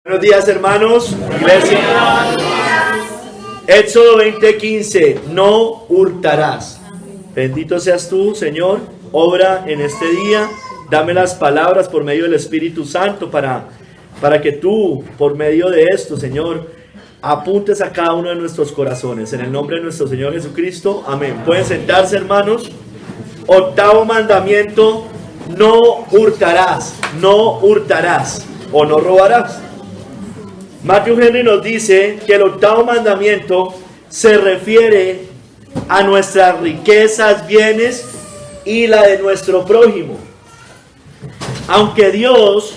Buenos días, hermanos, iglesia. Éxodo 20:15, no hurtarás. Bendito seas tú, Señor, obra en este día, dame las palabras por medio del Espíritu Santo para que tú, por medio de esto, Señor, apuntes a cada uno de nuestros corazones. En el nombre de nuestro Señor Jesucristo, amén. Pueden sentarse, hermanos. Octavo mandamiento, no hurtarás o no robarás. Matthew Henry nos dice que el octavo mandamiento se refiere a nuestras riquezas, bienes y la de nuestro prójimo. Aunque Dios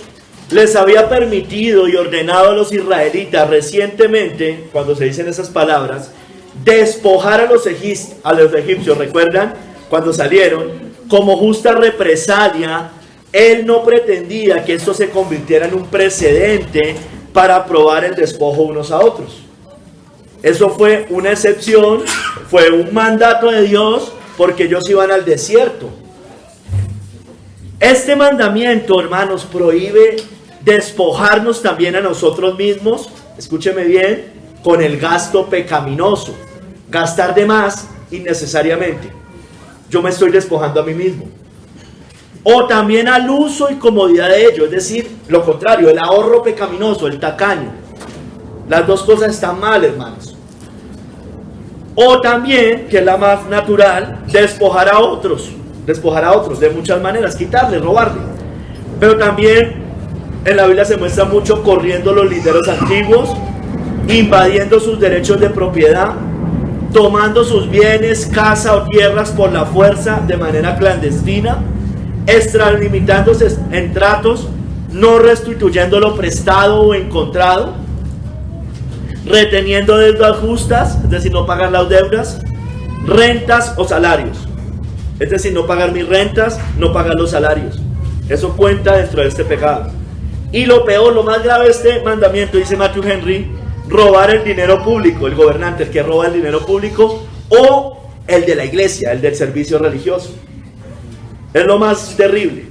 les había permitido y ordenado a los israelitas recientemente, cuando se dicen esas palabras, despojar a los egipcios, ¿recuerdan? Cuando salieron, como justa represalia, Él no pretendía que esto se convirtiera en un precedente para probar el despojo unos a otros. Eso fue una excepción, fue un mandato de Dios, porque ellos iban al desierto. Este mandamiento, hermanos, prohíbe despojarnos también a nosotros mismos, escúcheme bien, con el gasto pecaminoso, gastar de más innecesariamente. Yo me estoy despojando a mí mismo. O también al uso y comodidad de ello, es decir, lo contrario, el ahorro pecaminoso, el tacaño. Las dos cosas están mal, hermanos. O también, que es la más natural, despojar a otros de muchas maneras, quitarle, robarle. Pero también en la Biblia se muestra mucho corriendo los linderos antiguos, invadiendo sus derechos de propiedad, tomando sus bienes, casa o tierras por la fuerza de manera clandestina, extralimitándose en tratos, no restituyendo lo prestado o encontrado, reteniendo deudas justas, es decir, no pagar las deudas, rentas o salarios, es decir, no pagar mis rentas, no pagar los salarios. Eso cuenta dentro de este pecado. Y lo peor, lo más grave de este mandamiento, dice Matthew Henry, robar el dinero público, el gobernante, el que roba el dinero público, o el de la iglesia, el del servicio religioso. Es lo más terrible.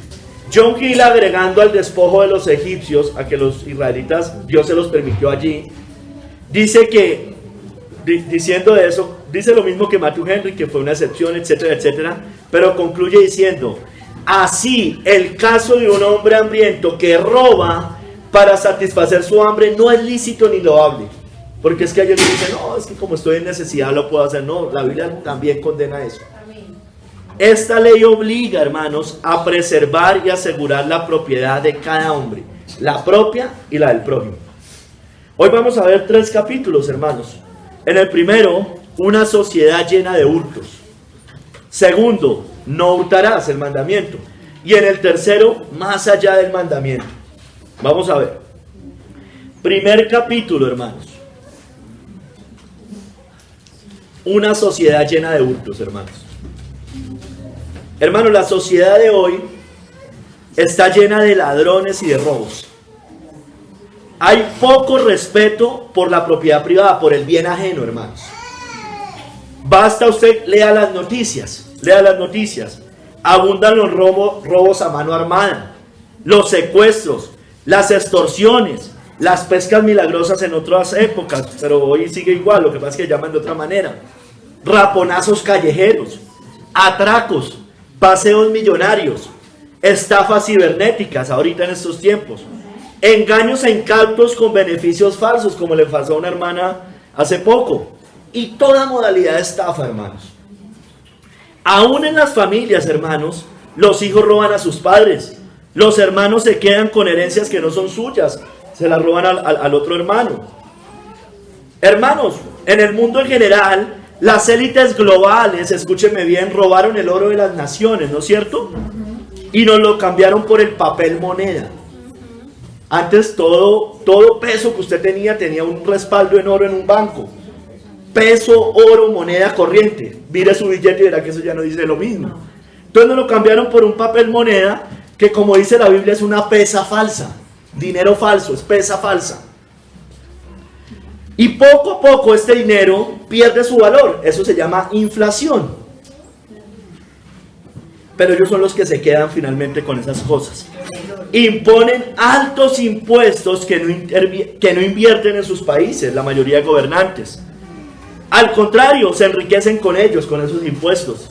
John Gill, agregando al despojo de los egipcios, a que los israelitas, Dios se los permitió allí, dice que, diciendo de eso, dice lo mismo que Matthew Henry, que fue una excepción, etcétera, etcétera, pero concluye diciendo: así, el caso de un hombre hambriento que roba para satisfacer su hambre no es lícito ni loable. Porque es que ellos dicen, no, es que como estoy en necesidad lo puedo hacer. No, la Biblia también condena eso. Esta ley obliga, hermanos, a preservar y asegurar la propiedad de cada hombre, la propia y la del prójimo. Hoy vamos a ver 3 capítulos, hermanos. En el primero, una sociedad llena de hurtos. Segundo, no hurtarás, el mandamiento. Y en el tercero, más allá del mandamiento. Vamos a ver. Primer capítulo, hermanos. Una sociedad llena de hurtos, hermanos. Hermanos, la sociedad de hoy está llena de ladrones y de robos. Hay poco respeto por la propiedad privada, por el bien ajeno, hermanos. Basta usted, lea las noticias. Abundan los robos a mano armada, los secuestros, las extorsiones, las pescas milagrosas en otras épocas, pero hoy sigue igual, lo que pasa es que llaman de otra manera. Raponazos callejeros, atracos, paseos millonarios, estafas cibernéticas ahorita en estos tiempos, engaños e incautos con beneficios falsos, como le pasó a una hermana hace poco, y toda modalidad de estafa, hermanos. Aún en las familias, hermanos, los hijos roban a sus padres, los hermanos se quedan con herencias que no son suyas, se las roban al otro hermano. Hermanos, en el mundo en general, las élites globales, escúcheme bien, robaron el oro de las naciones, ¿no es cierto? Y nos lo cambiaron por el papel moneda. Antes todo peso que usted tenía un respaldo en oro en un banco. Peso, oro, moneda corriente. Mire su billete y verá que eso ya no dice lo mismo. Entonces nos lo cambiaron por un papel moneda que, como dice la Biblia, es una pesa falsa. Dinero falso, es pesa falsa. Y poco a poco este dinero pierde su valor. Eso se llama inflación. Pero ellos son los que se quedan finalmente con esas cosas. imponen altos impuestos que no invierten en sus países, la mayoría de gobernantes. Al contrario, se enriquecen con ellos, con esos impuestos.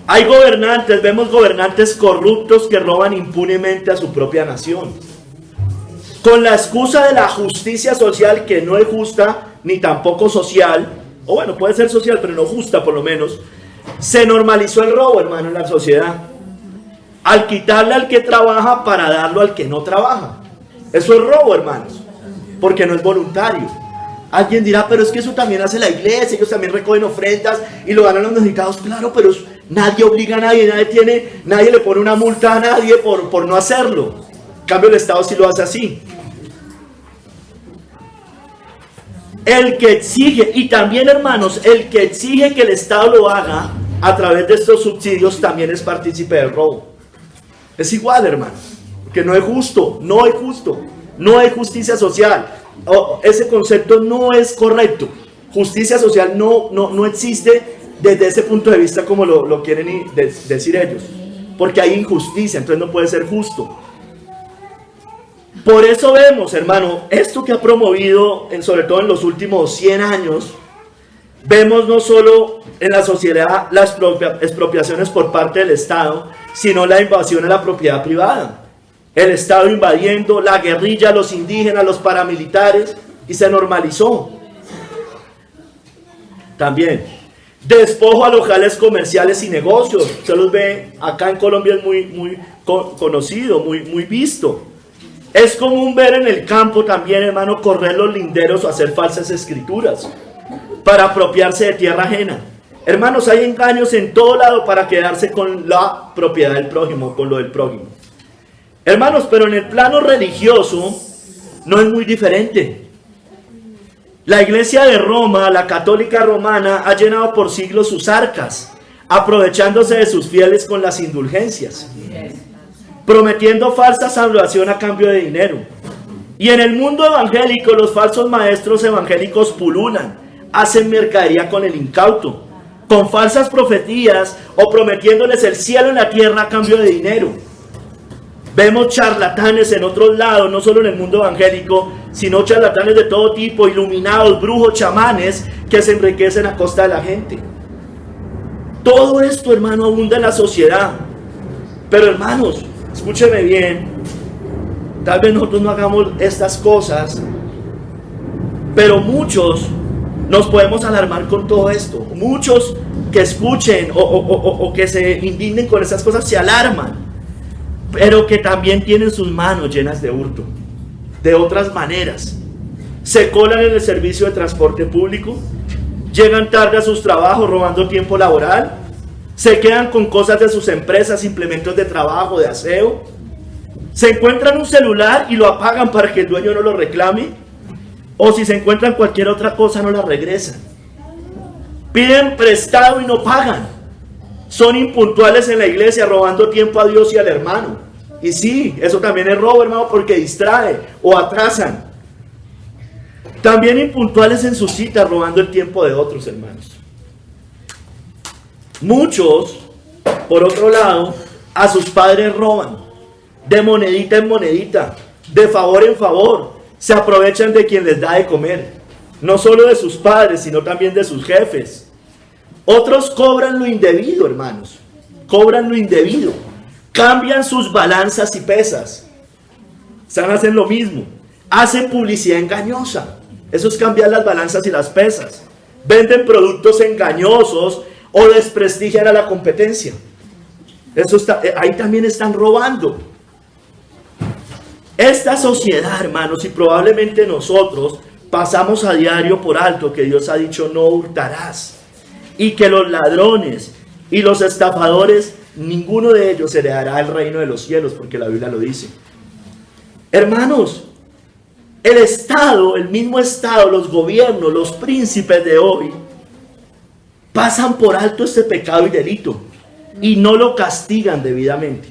Hay gobernantes, vemos gobernantes corruptos que roban impunemente a su propia nación. Con la excusa de la justicia social, que no es justa ni tampoco social, o bueno, puede ser social, pero no justa por lo menos, se normalizó el robo, hermano, en la sociedad. Al quitarle al que trabaja para darlo al que no trabaja. Eso es robo, hermanos, porque no es voluntario. Alguien dirá, pero es que eso también hace la iglesia, ellos también recogen ofrendas y lo dan a los necesitados. Claro, pero nadie obliga a nadie, nadie le pone una multa a nadie por no hacerlo. En cambio, el Estado sí lo hace así. El que exige, y también, hermanos, el que exige que el Estado lo haga a través de estos subsidios también es partícipe del robo. Es igual, hermanos, que no es justo, no es justo, no hay justicia social. Ese concepto no es correcto. Justicia social no existe desde ese punto de vista como lo quieren decir ellos, porque hay injusticia, entonces no puede ser justo. Por eso vemos, hermano, esto que ha promovido, sobre todo en los últimos 100 años, vemos no solo en la sociedad las expropiaciones por parte del Estado, sino la invasión a la propiedad privada. El Estado invadiendo, la guerrilla, los indígenas, los paramilitares, y se normalizó. También, despojo a locales comerciales y negocios. Se los ve, acá en Colombia es muy conocido, muy visto. Es común ver en el campo también, hermano, correr los linderos o hacer falsas escrituras para apropiarse de tierra ajena. Hermanos, hay engaños en todo lado para quedarse con la propiedad del prójimo, con lo del prójimo. Hermanos, pero en el plano religioso no es muy diferente. La iglesia de Roma, la católica romana, ha llenado por siglos sus arcas, aprovechándose de sus fieles con las indulgencias, prometiendo falsa salvación a cambio de dinero. Y en el mundo evangélico, los falsos maestros evangélicos pululan, hacen mercadería con el incauto, con falsas profecías o prometiéndoles el cielo en la tierra a cambio de dinero. Vemos charlatanes en otros lados, no solo en el mundo evangélico, sino charlatanes de todo tipo, iluminados, brujos, chamanes, que se enriquecen a costa de la gente. Todo esto, hermano, abunda en la sociedad. Pero, hermanos, escúcheme bien, tal vez nosotros no hagamos estas cosas, pero muchos nos podemos alarmar con todo esto. Muchos que escuchen o que se indignen con estas cosas se alarman, pero que también tienen sus manos llenas de hurto, de otras maneras. Se colan en el servicio de transporte público, llegan tarde a sus trabajos robando tiempo laboral, se quedan con cosas de sus empresas, implementos de trabajo, de aseo, se encuentran un celular y lo apagan para que el dueño no lo reclame, o si se encuentran cualquier otra cosa no la regresan. Piden prestado y no pagan. Son impuntuales en la iglesia, robando tiempo a Dios y al hermano. Y sí, eso también es robo, hermano, porque distrae o atrasan. También impuntuales en sus citas, robando el tiempo de otros, hermanos. Muchos, por otro lado, a sus padres roban, de monedita en monedita, de favor en favor. Se aprovechan de quien les da de comer, no solo de sus padres, sino también de sus jefes. Otros cobran lo indebido, hermanos, cobran lo indebido, cambian sus balanzas y pesas, hacen lo mismo, hacen publicidad engañosa, eso es cambiar las balanzas y las pesas, venden productos engañosos o desprestigian a la competencia. Ahí también están robando. Esta sociedad, hermanos, y probablemente nosotros pasamos a diario por alto que Dios ha dicho no hurtarás, y que los ladrones y los estafadores, ninguno de ellos heredará el reino de los cielos, porque la Biblia lo dice. Hermanos, el Estado, el mismo Estado, los gobiernos, los príncipes de hoy pasan por alto este pecado y delito y no lo castigan debidamente.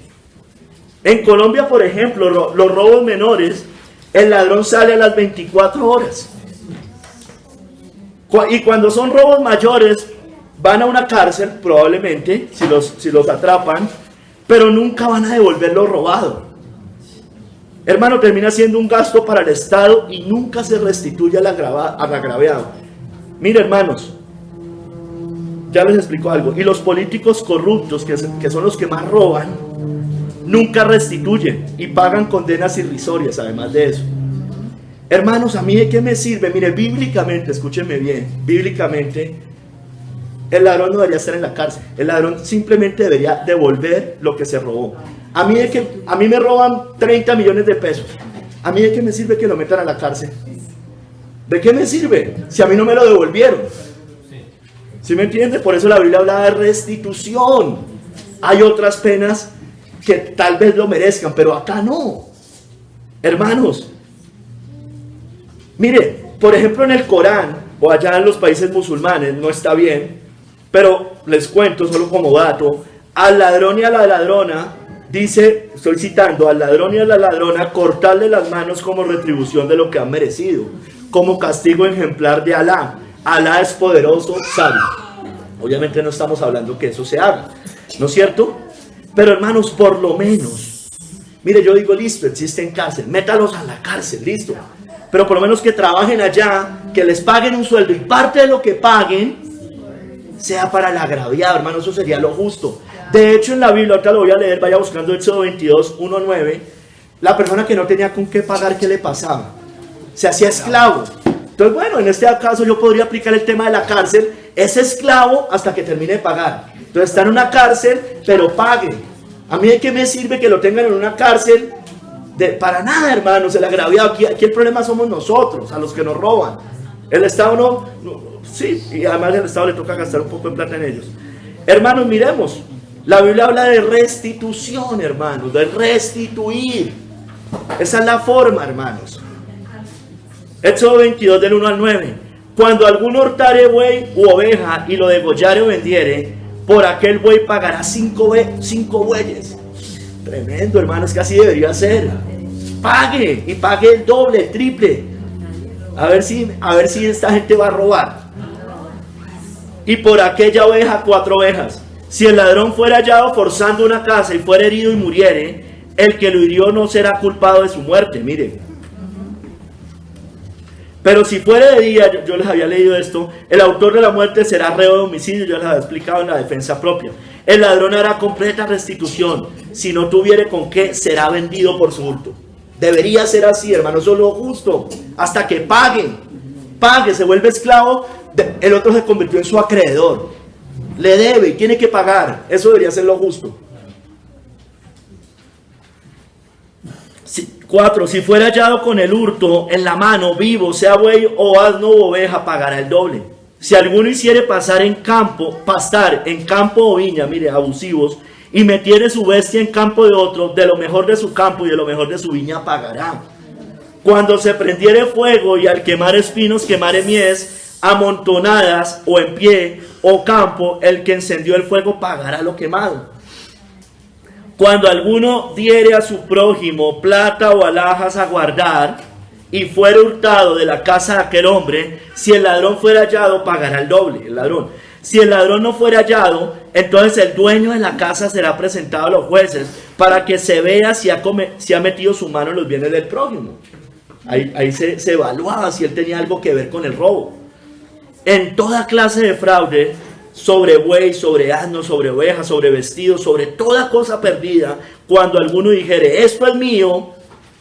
En Colombia, por ejemplo, los robos menores, el ladrón sale a las 24 horas. Y cuando son robos mayores, van a una cárcel, probablemente, si los atrapan, pero nunca van a devolver lo robado. Hermano, termina siendo un gasto para el Estado y nunca se restituye al agraviado. Mire, hermanos, ya les explico algo. Y los políticos corruptos, que son los que más roban, nunca restituyen y pagan condenas irrisorias, además de eso. Hermanos, ¿a mí de qué me sirve? Mire, bíblicamente, escúchenme bien, bíblicamente, el ladrón no debería estar en la cárcel. El ladrón simplemente debería devolver lo que se robó. A mí me roban 30 millones de pesos. ¿A mí de qué me sirve que lo metan a la cárcel? ¿De qué me sirve? Si a mí no me lo devolvieron. ¿Sí me entiende? Por eso la Biblia habla de restitución. Hay otras penas que tal vez lo merezcan, pero acá no. Hermanos, mire, por ejemplo en el Corán, o allá en los países musulmanes, no está bien, pero les cuento solo como dato, al ladrón y a la ladrona, dice, estoy citando, al ladrón y a la ladrona, cortarle las manos como retribución de lo que han merecido, como castigo ejemplar de Alá. Alá es poderoso, sabio. Obviamente no estamos hablando que eso se haga, ¿no es cierto? Pero hermanos, por lo menos, mire, yo digo, listo, existen cárcel, métalos a la cárcel, listo. Pero por lo menos que trabajen allá, que les paguen un sueldo y parte de lo que paguen sea para el agraviado, hermano, eso sería lo justo. De hecho, en la Biblia, ahorita lo voy a leer, vaya buscando Éxodo 22, 1-9, la persona que no tenía con qué pagar, ¿qué le pasaba? Se hacía esclavo. Entonces, bueno, en este caso yo podría aplicar el tema de la cárcel, es esclavo hasta que termine de pagar. Entonces está en una cárcel, pero pague. A mí de qué me sirve que lo tengan en una cárcel, para nada, hermanos, el agraviado, aquí el problema somos nosotros, a los que nos roban. El Estado no, sí, y además al Estado le toca gastar un poco de plata en ellos. Hermanos, miremos, la Biblia habla de restitución, hermanos, de restituir. Esa es la forma, hermanos. Éxodo 22 del 1 al 9. Cuando alguno hurtare buey u oveja y lo degollare o vendiere, por aquel buey pagará 5 bueyes. Tremendo, hermanos, que así debería ser. Pague, y pague el doble, el triple. A ver si esta gente va a robar. Y por aquella oveja 4 ovejas. Si el ladrón fuera hallado forzando una casa y fuera herido y muriere, el que lo hirió no será culpado de su muerte. Miren. Pero si fuera de día, yo les había leído esto, el autor de la muerte será reo de homicidio, yo les había explicado en la defensa propia. El ladrón hará completa restitución, si no tuviere con qué, será vendido por su hurto. Debería ser así, hermano, eso es lo justo, hasta que pague, se vuelve esclavo, el otro se convirtió en su acreedor, le debe y tiene que pagar, eso debería ser lo justo. 4. Si fuera hallado con el hurto en la mano, vivo, sea buey o asno o oveja, pagará el doble. Si alguno hiciere pastar en campo o viña, mire, abusivos, y metiere su bestia en campo de otro, de lo mejor de su campo y de lo mejor de su viña pagará. Cuando se prendiere fuego y al quemar espinos quemare mies, amontonadas o en pie o campo, el que encendió el fuego pagará lo quemado. Cuando alguno diere a su prójimo plata o alhajas a guardar y fuere hurtado de la casa de aquel hombre, si el ladrón fuera hallado, pagará el doble, el ladrón. Si el ladrón no fuera hallado, entonces el dueño de la casa será presentado a los jueces para que se vea si ha metido su mano en los bienes del prójimo. Ahí se evaluaba si él tenía algo que ver con el robo. En toda clase de fraude, sobre buey, sobre asno, sobre oveja, sobre vestido, sobre toda cosa perdida, cuando alguno dijere, esto es mío,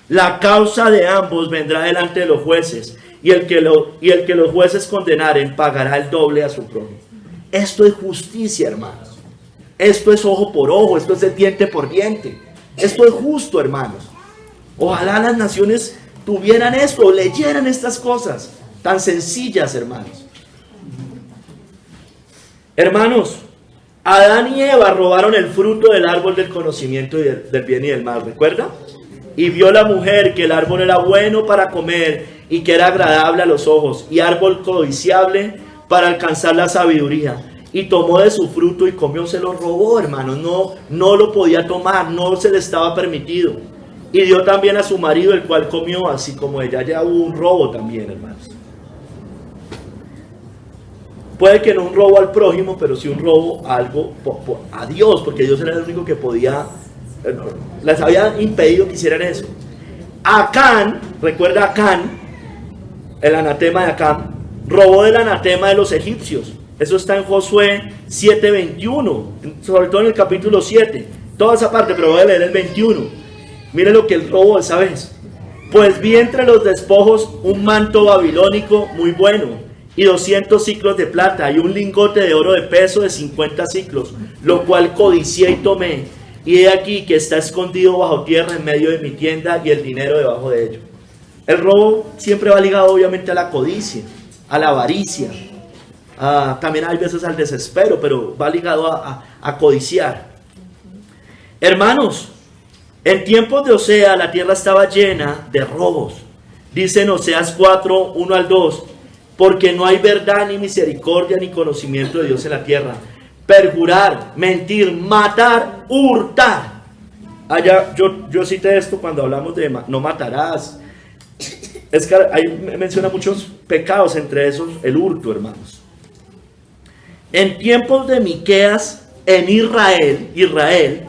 la causa de ambos vendrá delante de los jueces, y el que los jueces condenaren pagará el doble a su prójimo. Esto es justicia, hermanos. Esto es ojo por ojo, esto es diente por diente. Esto es justo, hermanos. Ojalá las naciones tuvieran esto, leyeran estas cosas tan sencillas, hermanos. Hermanos, Adán y Eva robaron el fruto del árbol del conocimiento del bien y del mal, ¿recuerda? Y vio la mujer que el árbol era bueno para comer y que era agradable a los ojos y árbol codiciable para alcanzar la sabiduría. Y tomó de su fruto y comió, se lo robó, hermanos, no lo podía tomar, no se le estaba permitido. Y dio también a su marido, el cual comió, así como ella. Ya hubo un robo también, hermanos. Puede que no un robo al prójimo, pero sí un robo a algo, a Dios, porque Dios era el único que podía, les había impedido que hicieran eso. Acán, recuerda Acán, el anatema de Acán, robó del anatema de los egipcios. Eso está en Josué 7:21, sobre todo en el capítulo 7. Toda esa parte, pero voy a leer el 21. Mire lo que él robó esa vez. Pues vi entre los despojos un manto babilónico muy bueno, y 200 siclos de plata, y un lingote de oro de peso de 50 siclos, lo cual codicié y tomé. Y he aquí que está escondido bajo tierra en medio de mi tienda, y el dinero debajo de ello. El robo siempre va ligado obviamente a la codicia, a la avaricia. También hay veces al desespero, pero va ligado a codiciar. Hermanos, en tiempos de Osea la tierra estaba llena de robos. Dice en Oseas 4, 1 al 2, porque no hay verdad ni misericordia ni conocimiento de Dios en la tierra. Perjurar, mentir, matar, hurtar. Allá, yo cité esto cuando hablamos de no matarás. Es que ahí menciona muchos pecados, entre esos el hurto, hermanos. En tiempos de Miqueas, en Israel,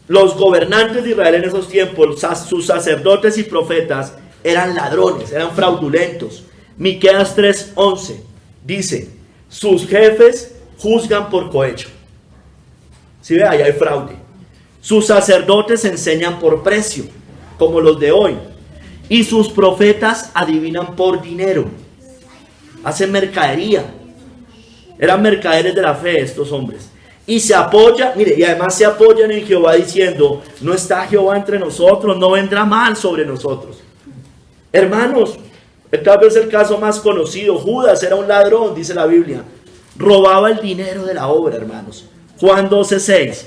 los gobernantes de Israel en esos tiempos, sus sacerdotes y profetas, eran ladrones, eran fraudulentos. Miqueas 3:11 dice, sus jefes juzgan por cohecho. Si ve, ahí hay fraude. Sus sacerdotes enseñan por precio, como los de hoy. Y sus profetas adivinan por dinero. Hacen mercadería. Eran mercaderes de la fe estos hombres. Y se apoyan, mire, y además se apoyan en Jehová diciendo, no está Jehová entre nosotros, no vendrá mal sobre nosotros. Hermanos, tal vez el caso más conocido, Judas era un ladrón, dice la Biblia. Robaba el dinero de la obra, hermanos. Juan 12:6.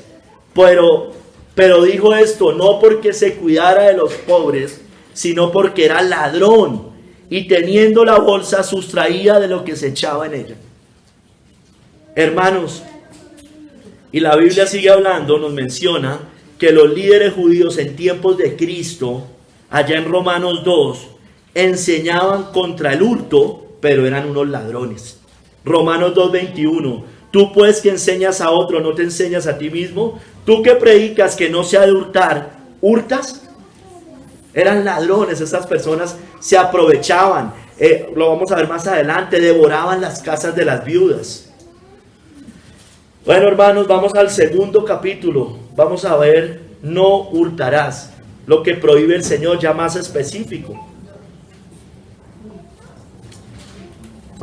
Pero dijo esto, no porque se cuidara de los pobres, sino porque era ladrón. Y teniendo la bolsa, sustraía de lo que se echaba en ella. Hermanos, y la Biblia sigue hablando, nos menciona que los líderes judíos en tiempos de Cristo, allá en Romanos 2, enseñaban contra el hurto, pero eran unos ladrones. Romanos 2:21, tú pues que enseñas a otro, ¿no te enseñas a ti mismo? Tú que predicas que no se ha de hurtar, ¿hurtas? Eran ladrones, estas personas se aprovechaban, lo vamos a ver más adelante, devoraban las casas de las viudas. Bueno, hermanos, vamos al segundo capítulo. Vamos a ver, no hurtarás, lo que prohíbe el Señor, ya más específico.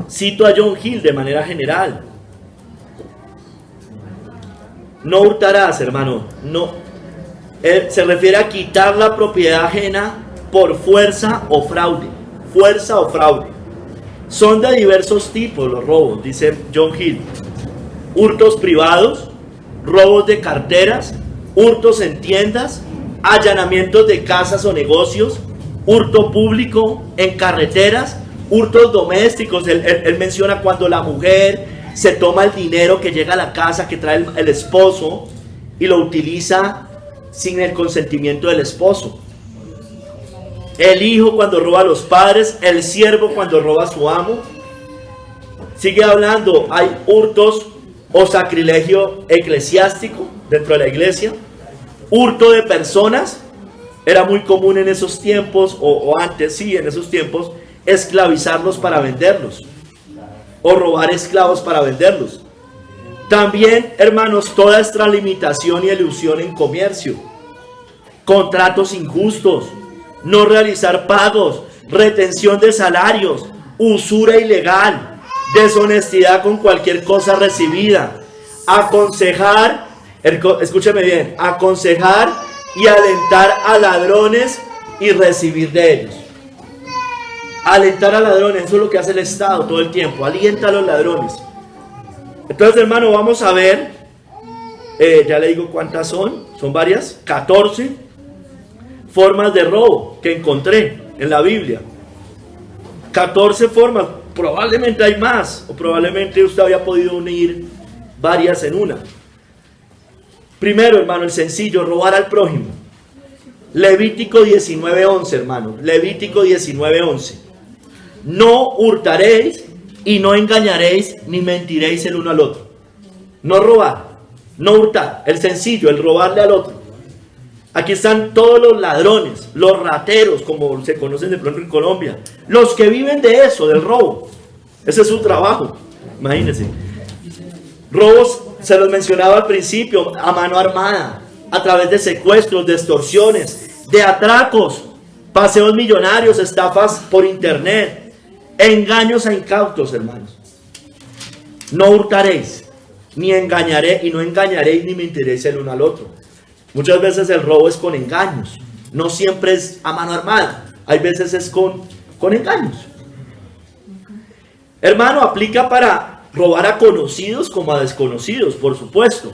Cito a John Hill de manera general. No hurtarás, hermano, no. Se refiere a quitar la propiedad ajena por fuerza o fraude. Fuerza o fraude. Son de diversos tipos los robos, dice John Hill. Hurtos privados, robos de carteras, hurtos en tiendas, allanamientos de casas o negocios, hurto público en carreteras, hurtos domésticos. Él menciona cuando la mujer se toma el dinero que llega a la casa, que trae el esposo, y lo utiliza sin el consentimiento del esposo. El hijo cuando roba a los padres, el siervo cuando roba a su amo. Sigue hablando, hay hurtos o sacrilegio eclesiástico dentro de la iglesia, hurto de personas. Era muy común en esos tiempos, o antes, sí, en esos tiempos, esclavizarlos para venderlos, o robar esclavos para venderlos. También, hermanos, toda extralimitación y elusión en comercio, contratos injustos, no realizar pagos, retención de salarios, usura ilegal, deshonestidad con cualquier cosa recibida, aconsejar, escúcheme bien, aconsejar y alentar a ladrones y recibir de ellos. Alentar a ladrones, eso es lo que hace el Estado todo el tiempo, alienta a los ladrones. Entonces, hermano, vamos a ver, ya le digo cuántas son varias, 14 formas de robo que encontré en la Biblia. 14 formas. Probablemente hay más, o probablemente usted había podido unir varias en una. Primero, hermano, el sencillo, robar al prójimo. Levítico 19:11, hermano. Levítico 19:11. No hurtaréis y no engañaréis ni mentiréis el uno al otro. No robar, no hurtar. El sencillo, el robarle al otro. Aquí están todos los ladrones, los rateros, como se conocen de pronto en Colombia, los que viven de eso, del robo. Ese es su trabajo, imagínense. Robos, se los mencionaba al principio, a mano armada, a través de secuestros, de extorsiones, de atracos, paseos millonarios, estafas por internet, engaños a incautos, hermanos. No hurtaréis, ni engañaré, y no engañaréis ni mentiréis el uno al otro. Muchas veces el robo es con engaños, no siempre es a mano armada, hay veces es con engaños. Hermano, aplica para robar a conocidos como a desconocidos, por supuesto.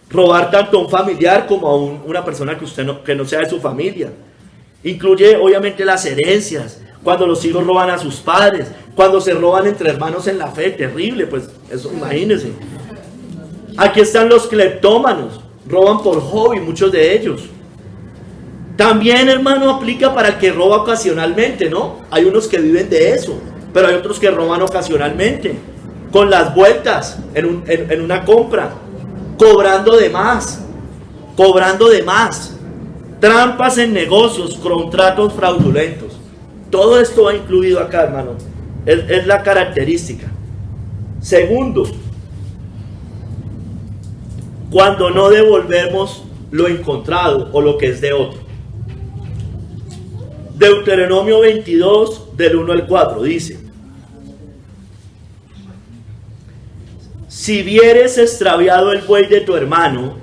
Robar tanto a un familiar como a una persona que no sea de su familia. Incluye obviamente las herencias, cuando los hijos roban a sus padres, cuando se roban entre hermanos en la fe, terrible, pues eso, imagínense. Aquí están los cleptómanos, roban por hobby, muchos de ellos. También, hermano, aplica para el que roba ocasionalmente, ¿no? Hay unos que viven de eso, pero hay otros que roban ocasionalmente, con las vueltas en una compra, cobrando de más, trampas en negocios, contratos fraudulentos. Todo esto va incluido acá, hermano. Es la característica. Segundo, cuando no devolvemos lo encontrado o lo que es de otro. Deuteronomio 22, del 1 al 4, dice: si vieres extraviado el buey de tu hermano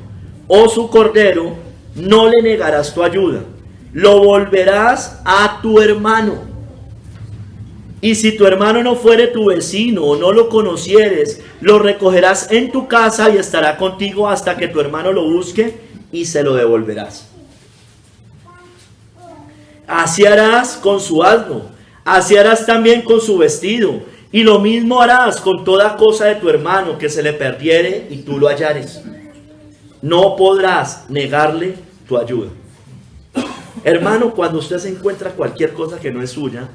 o su cordero, no le negarás tu ayuda, lo volverás a tu hermano. Y si tu hermano no fuere tu vecino o no lo conocieres, lo recogerás en tu casa y estará contigo hasta que tu hermano lo busque y se lo devolverás. Así harás con su asno, así harás también con su vestido, y lo mismo harás con toda cosa de tu hermano que se le perdiere y tú lo hallares. No podrás negarle tu ayuda. Hermano, cuando usted se encuentra cualquier cosa que no es suya,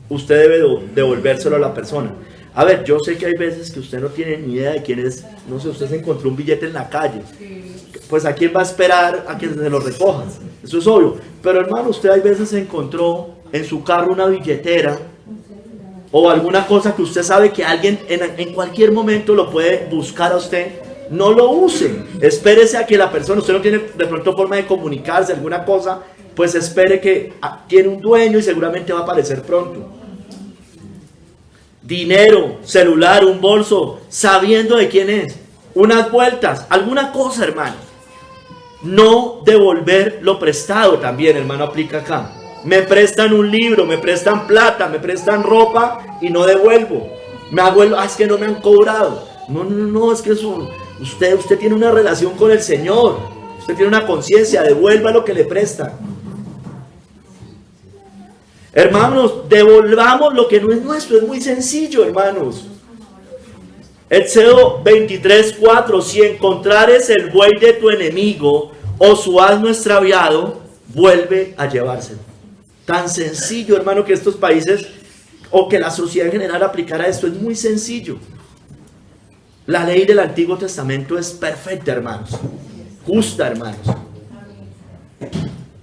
usted debe devolvérselo a la persona. A ver, yo sé que hay veces que usted no tiene ni idea de quién es. No sé, usted se encontró un billete en la calle. Pues ¿a quién va a esperar a que se lo recoja? Eso es obvio. Pero hermano, usted hay veces se encontró en su carro una billetera o alguna cosa que usted sabe que alguien en cualquier momento lo puede buscar a usted. No lo use. Espérese a que la persona, usted no tiene de pronto forma de comunicarse, alguna cosa, pues espere que tiene un dueño y seguramente va a aparecer pronto. Dinero, celular, un bolso, sabiendo de quién es, unas vueltas, alguna cosa, hermano. No devolver lo prestado también, hermano, aplica acá. Me prestan un libro, me prestan plata, me prestan ropa y no devuelvo. Me hago es que no me han cobrado. No, es que eso, usted tiene una relación con el Señor. Usted tiene una conciencia, devuelva lo que le prestan. Hermanos, devolvamos lo que no es nuestro. Es muy sencillo, hermanos. Éxodo 23:4: si encontrares el buey de tu enemigo o su asno extraviado, vuelve a llevárselo. Tan sencillo, hermano, que estos países o que la sociedad en general aplicara esto. Es muy sencillo. La ley del Antiguo Testamento es perfecta, hermanos. Justa, hermanos.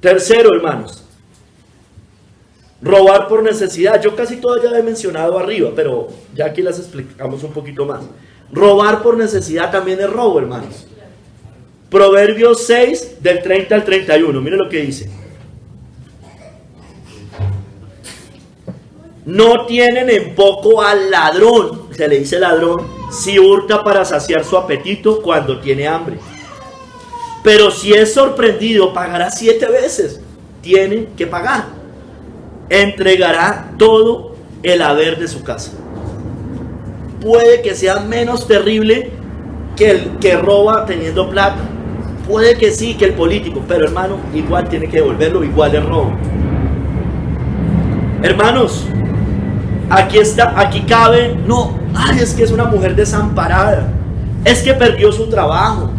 Tercero, hermanos, robar por necesidad. Yo casi todo ya he mencionado arriba, pero ya aquí las explicamos un poquito más. Robar por necesidad también es robo, hermanos. Proverbios 6, del 30 al 31. Miren lo que dice. No tienen en poco al ladrón, se le dice ladrón, si hurta para saciar su apetito cuando tiene hambre. Pero si es sorprendido, pagará 7 veces. Tiene que pagar. Entregará todo el haber de su casa. Puede que sea menos terrible que el que roba teniendo plata. Puede que sí, que el político, pero hermano, igual tiene que devolverlo, igual es robo. Hermanos, aquí cabe, es que es una mujer desamparada, es que perdió su trabajo,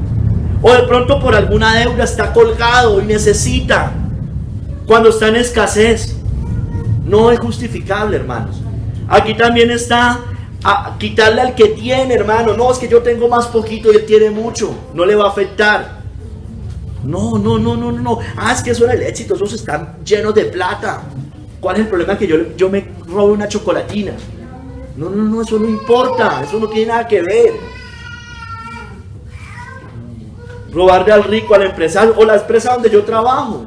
o de pronto por alguna deuda está colgado y necesita, cuando está en escasez. No es justificable, hermanos. Aquí también está a quitarle al que tiene, hermano. No, es que yo tengo más poquito y él tiene mucho, no le va a afectar. No. Ah, es que eso era el éxito, esos están llenos de plata. ¿Cuál es el problema? Que yo me robe una chocolatina. No, eso no importa, eso no tiene nada que ver. Robarle al rico, al empresario, o la empresa donde yo trabajo.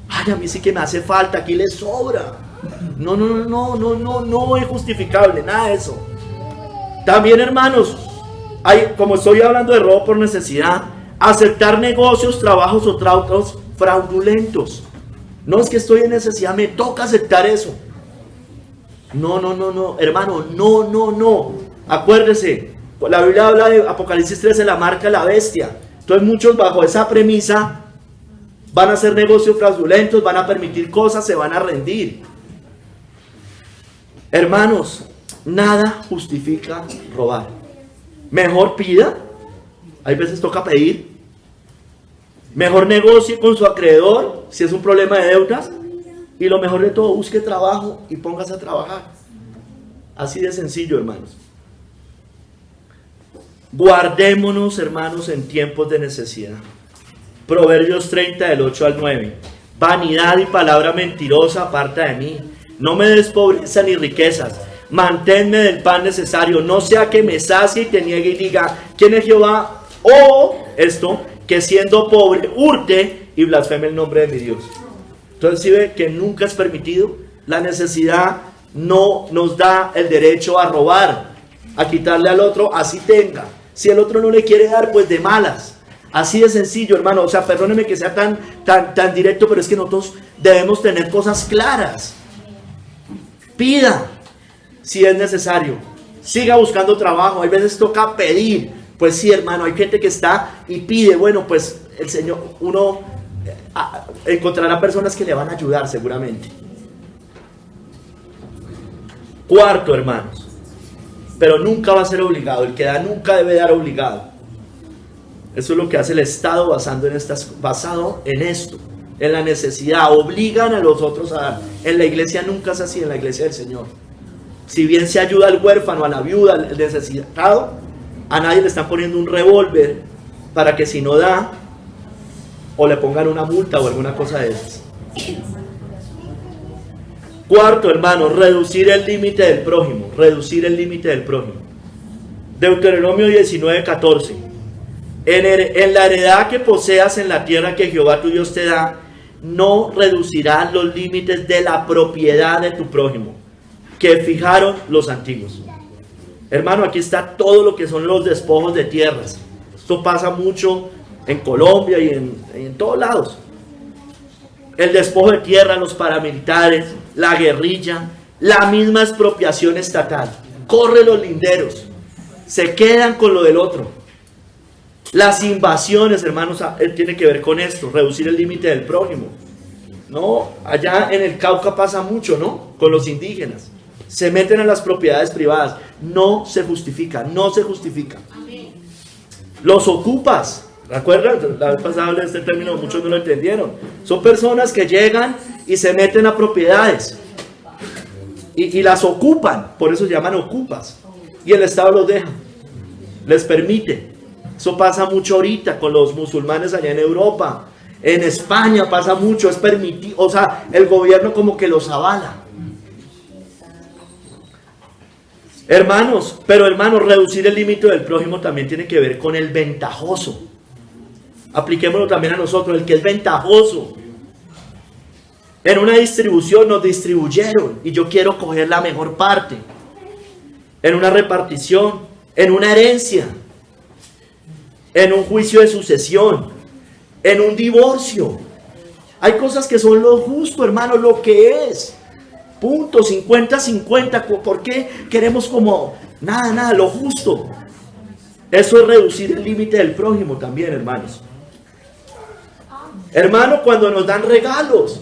Ay, a mí sí que me hace falta, aquí le sobra. No es justificable, nada de eso. También, hermanos, como estoy hablando de robo por necesidad, aceptar negocios, trabajos o tratos fraudulentos. No es que estoy en necesidad, me toca aceptar eso. No, hermano, no. Acuérdese, la Biblia habla de Apocalipsis 13, la marca de la bestia. Entonces muchos bajo esa premisa van a hacer negocios fraudulentos, van a permitir cosas, se van a rendir. Hermanos, nada justifica robar. Mejor pida, hay veces toca pedir. Mejor negocie con su acreedor si es un problema de deudas. Y lo mejor de todo, busque trabajo y póngase a trabajar. Así de sencillo, hermanos. Guardémonos, hermanos, en tiempos de necesidad. Proverbios 30, del 8 al 9. Vanidad y palabra mentirosa aparta de mí. No me des pobreza ni riquezas. Manténme del pan necesario. No sea que me sacie y te niegue y diga, ¿quién es Jehová? O esto, que siendo pobre hurte y blasfeme el nombre de mi Dios. Entonces, si ve que nunca es permitido, la necesidad no nos da el derecho a robar, a quitarle al otro, así tenga. Si el otro no le quiere dar, pues de malas. Así de sencillo, hermano. O sea, perdóneme que sea tan directo, pero es que nosotros debemos tener cosas claras. Pida, si es necesario. Siga buscando trabajo. Hay veces toca pedir. Pues sí, hermano, hay gente que está y pide. Bueno, pues el Señor, uno encontrará personas que le van a ayudar seguramente. Cuarto, hermanos, pero nunca va a ser obligado. El que da nunca debe dar obligado. Eso es lo que hace el Estado basado en esto, en la necesidad. Obligan a los otros a dar. En la iglesia nunca es así, en la iglesia del Señor. Si bien se ayuda al huérfano, a la viuda, al necesitado, a nadie le están poniendo un revólver para que si no da, o le pongan una multa o alguna cosa de esas. Cuarto, hermano, reducir el límite del prójimo. Reducir el límite del prójimo. Deuteronomio 19:14. En la heredad que poseas en la tierra que Jehová tu Dios te da, no reducirás los límites de la propiedad de tu prójimo, que fijaron los antiguos. Hermano, aquí está todo lo que son los despojos de tierras. Esto pasa mucho en Colombia y en todos lados. El despojo de tierra, los paramilitares, la guerrilla, la misma expropiación estatal. Corre los linderos, se quedan con lo del otro. Las invasiones, hermanos, tiene que ver con esto, reducir el límite del prójimo. No, allá en el Cauca pasa mucho, ¿no? Con los indígenas. Se meten en las propiedades privadas. No se justifica. Los ocupas. ¿Recuerdan? La vez pasada hablé de este término, muchos no lo entendieron. Son personas que llegan y se meten a propiedades. Y las ocupan. Por eso se llaman ocupas. Y el Estado los deja. Les permite. Eso pasa mucho ahorita con los musulmanes allá en Europa. En España pasa mucho. Es permitido. O sea, el gobierno como que los avala. Hermanos, reducir el límite del prójimo también tiene que ver con el ventajoso. Apliquémoslo también a nosotros, el que es ventajoso. En una distribución nos distribuyeron y yo quiero coger la mejor parte. En una repartición, en una herencia, en un juicio de sucesión, en un divorcio. Hay cosas que son lo justo, hermano, lo que es. Punto, 50-50. ¿Por qué queremos como nada, lo justo? Eso es reducir el límite del prójimo también, hermanos. Hermano, cuando nos dan regalos,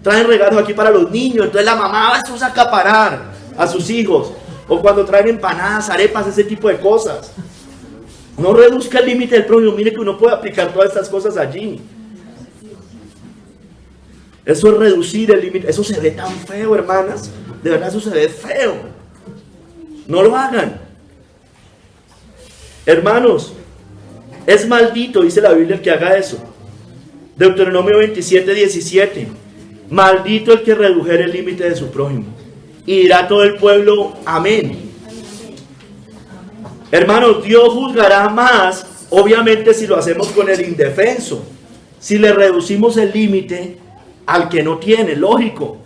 traen regalos aquí para los niños, entonces la mamá va a acaparar a sus hijos. O cuando traen empanadas, arepas, ese tipo de cosas. No reduzca el límite del prójimo. Mire que uno puede aplicar todas estas cosas allí. Eso es reducir el límite. Eso se ve tan feo, hermanas. De verdad, eso se ve feo. No lo hagan. Hermanos, es maldito, dice la Biblia, el que haga eso. Deuteronomio 27:17. Maldito el que redujere el límite de su prójimo. Y dirá todo el pueblo, amén. Hermanos, Dios juzgará más, obviamente, si lo hacemos con el indefenso. Si le reducimos el límite al que no tiene, lógico.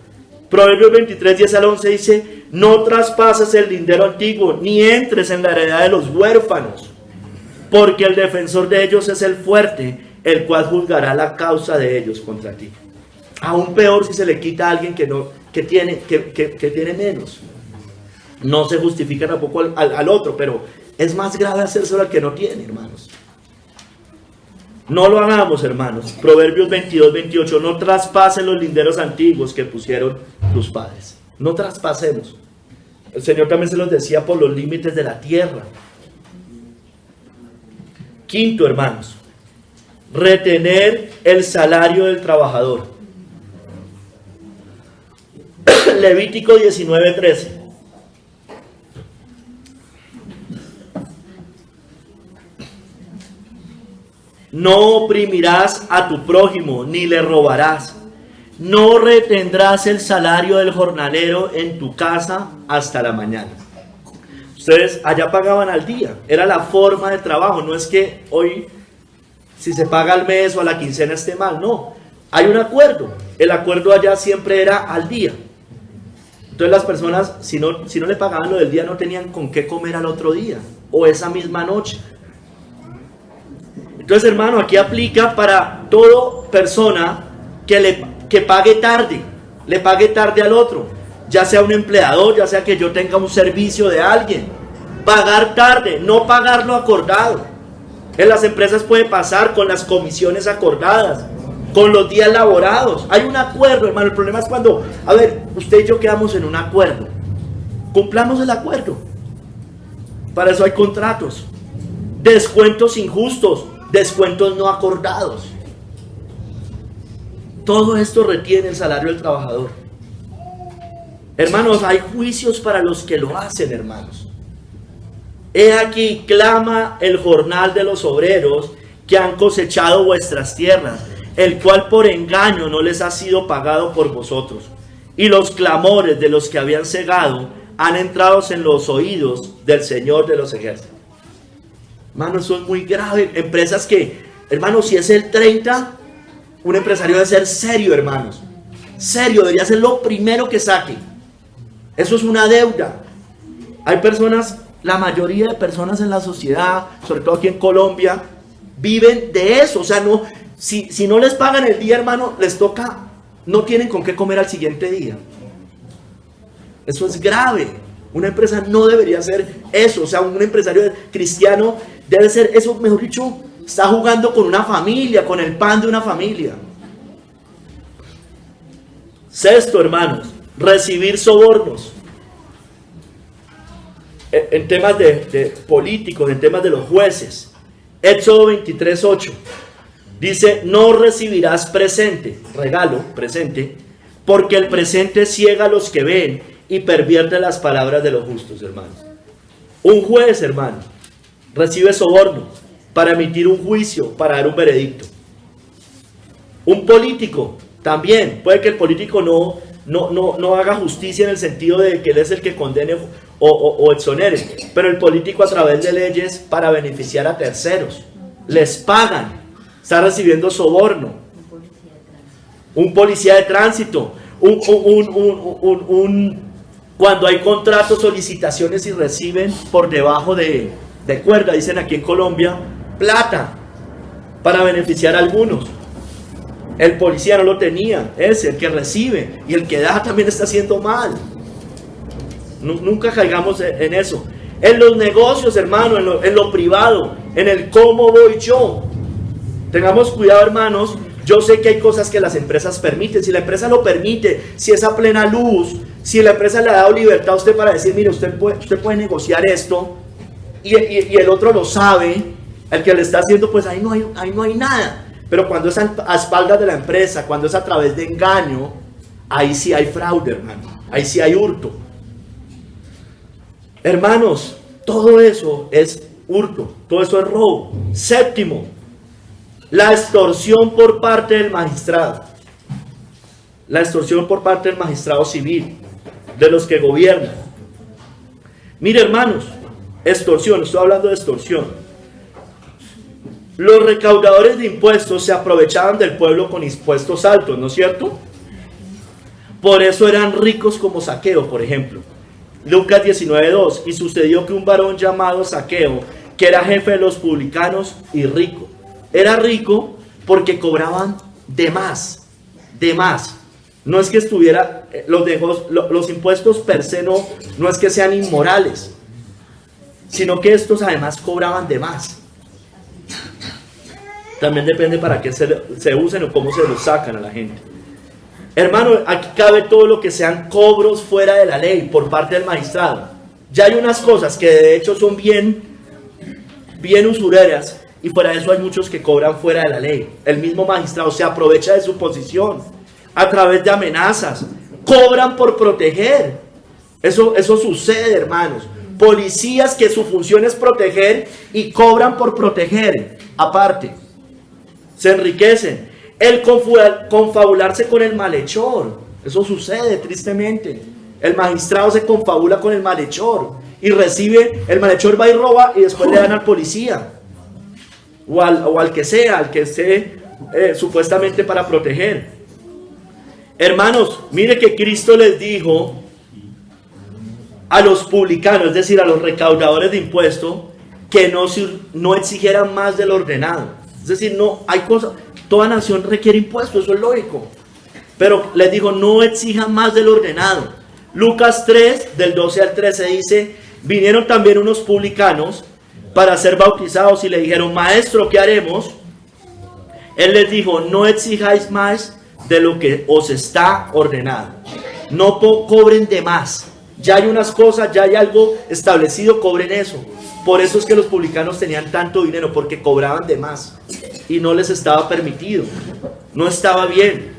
Proverbios 23:10-11 dice, no traspases el lindero antiguo, ni entres en la heredad de los huérfanos, porque el defensor de ellos es el fuerte, el cual juzgará la causa de ellos contra ti. Aún peor si se le quita a alguien que tiene menos. No se justifica tampoco al otro, pero es más grave hacérselo al que no tiene, hermanos. No lo hagamos, hermanos. Proverbios 22:28. No traspasen los linderos antiguos que pusieron tus padres. No traspasemos. El Señor también se los decía por los límites de la tierra. Quinto, hermanos, retener el salario del trabajador. Levítico 19:13. No oprimirás a tu prójimo, ni le robarás. No retendrás el salario del jornalero en tu casa hasta la mañana. Ustedes allá pagaban al día, era la forma de trabajo. No es que hoy, si se paga al mes o a la quincena esté mal, no. Hay un acuerdo. El acuerdo allá siempre era al día. Entonces las personas, si no le pagaban lo del día, no tenían con qué comer al otro día o esa misma noche. Entonces, hermano, aquí aplica para toda persona que pague tarde, le pague tarde al otro, ya sea un empleador, ya sea que yo tenga un servicio de alguien. Pagar tarde, no pagar lo acordado. En las empresas puede pasar con las comisiones acordadas, con los días laborados. Hay un acuerdo, hermano. El problema es cuando, a ver, usted y yo quedamos en un acuerdo. Cumplamos el acuerdo. Para eso hay contratos. Descuentos injustos, descuentos no acordados. Todo esto retiene el salario del trabajador. Hermanos, hay juicios para los que lo hacen, hermanos. He aquí, clama el jornal de los obreros que han cosechado vuestras tierras, el cual por engaño no les ha sido pagado por vosotros. Y los clamores de los que habían cegado han entrado en los oídos del Señor de los ejércitos. Hermano, eso es muy grave. Empresas que, hermano, si es el 30, un empresario debe ser serio, hermanos. Serio, debería ser lo primero que saque. Eso es una deuda. Hay personas, la mayoría de personas en la sociedad, sobre todo aquí en Colombia, viven de eso. O sea, no, si no les pagan el día, hermano, les toca, no tienen con qué comer al siguiente día. Eso es grave. Una empresa no debería ser eso. O sea, un empresario cristiano debe ser eso, mejor dicho, está jugando con una familia, con el pan de una familia. Sexto, hermanos, recibir sobornos. En temas de políticos, en temas de los jueces. Éxodo 23:8 dice, no recibirás presente, regalo, presente, porque el presente ciega a los que ven y pervierte las palabras de los justos, hermanos. Un juez, hermano, recibe soborno para emitir un juicio, para dar un veredicto. Un político también, puede que el político no haga justicia en el sentido de que él es el que condene o exonere, pero el político a través de leyes para beneficiar a terceros, les pagan, está recibiendo soborno. Un policía de tránsito, cuando hay contratos, solicitaciones y reciben por debajo de cuerda, dicen aquí en Colombia, plata, para beneficiar a algunos. El policía no lo tenía, es el que recibe, y el que da también está haciendo mal. Nunca caigamos en eso. En los negocios, hermano, en lo privado, en el cómo voy yo. Tengamos cuidado, hermanos. Yo sé que hay cosas que las empresas permiten. Si la empresa lo permite, si es a plena luz, si la empresa le ha dado libertad a usted para decir, mire, usted puede negociar esto, y el otro lo sabe, el que le está haciendo, pues ahí no hay nada. Pero cuando es a espaldas de la empresa, cuando es a través de engaño, ahí sí hay fraude, hermano. Ahí sí hay hurto. Hermanos, todo eso es hurto, todo eso es robo. Séptimo, La extorsión por parte del magistrado. La extorsión por parte del magistrado civil, de los que gobiernan. Mire, hermanos, extorsión, estoy hablando de extorsión. Los recaudadores de impuestos se aprovechaban del pueblo con impuestos altos, ¿no es cierto? Por eso eran ricos como Zaqueo, por ejemplo. Lucas 19:2, y sucedió que un varón llamado Zaqueo, que era jefe de los publicanos y rico, era rico porque cobraban de más, de más. No es que estuviera, los impuestos per se no es que sean inmorales, sino que estos además cobraban de más. También depende para qué se usen o cómo se los sacan a la gente. Hermano, aquí cabe todo lo que sean cobros fuera de la ley por parte del magistrado. Ya hay unas cosas que de hecho son bien usureras, y fuera de eso hay muchos que cobran fuera de la ley. El mismo magistrado se aprovecha de su posición a través de amenazas, cobran por proteger. Eso sucede, hermanos. Policías que su función es proteger y cobran por proteger, aparte, se enriquecen. El confabularse con el malhechor, eso sucede tristemente. El magistrado se confabula con el malhechor y recibe, el malhechor va y roba y después le dan al policía o al que sea, al que esté supuestamente para proteger. Hermanos, mire que Cristo les dijo a los publicanos, es decir, a los recaudadores de impuestos, que no exigieran más del ordenado. Es decir, no hay cosas, toda nación requiere impuestos, eso es lógico. Pero les dijo, no exijan más del ordenado. Lucas 3, del 12 al 13 dice, vinieron también unos publicanos para ser bautizados y le dijeron, maestro, ¿qué haremos? Él les dijo, no exijáis más de lo que os está ordenado. No cobren de más. Ya hay unas cosas, ya hay algo establecido, cobren eso. Por eso es que los publicanos tenían tanto dinero, porque cobraban de más y no les estaba permitido, no estaba bien.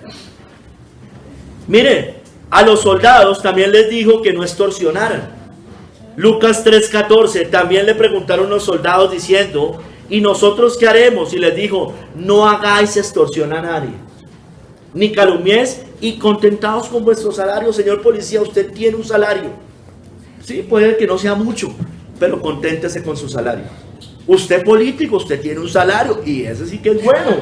Mire, a los soldados también les dijo que no extorsionaran. Lucas 3:14, también le preguntaron los soldados diciendo, ¿y nosotros qué haremos? Y les dijo, no hagáis extorsión a nadie, ni calumniéis, y contentaos con vuestro salario. Señor policía, usted tiene un salario. Sí, puede que no sea mucho, pero conténtese con su salario. Usted político, usted tiene un salario, y ese sí que es bueno.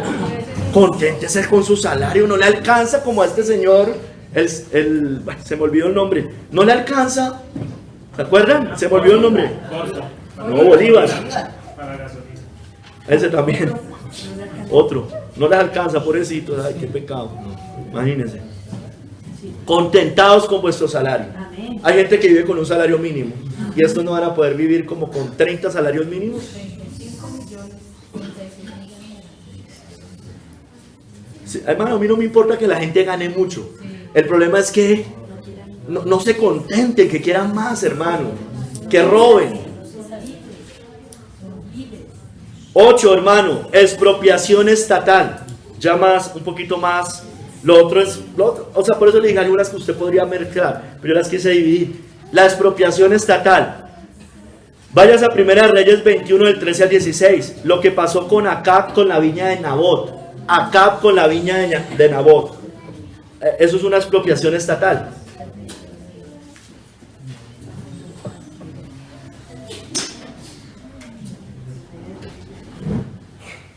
Conténtese con su salario, no le alcanza como a este señor, se me olvidó el nombre, no le alcanza, ¿se acuerdan? Se me olvidó el nombre. No, Bolívar. Ese también. Otro, no les alcanza, pobrecitos, ay, qué pecado. Imagínense. Contentados con vuestro salario. Hay gente que vive con un salario mínimo, y estos no van a poder vivir como con 30 salarios mínimos. Sí, hermano, a mí no me importa que la gente gane mucho. El problema es que no se contenten, que quieran más, hermano, que roben. 8, hermano, expropiación estatal. Ya más, un poquito más. Lo otro, o sea, por eso le dije algunas que usted podría mezclar, pero yo las quise dividir. La expropiación estatal. Vayas a Primera Reyes 21, del 13 al 16. Lo que pasó con Acab con la viña de Nabot. Acab con la viña de Nabot. Eso es una expropiación estatal.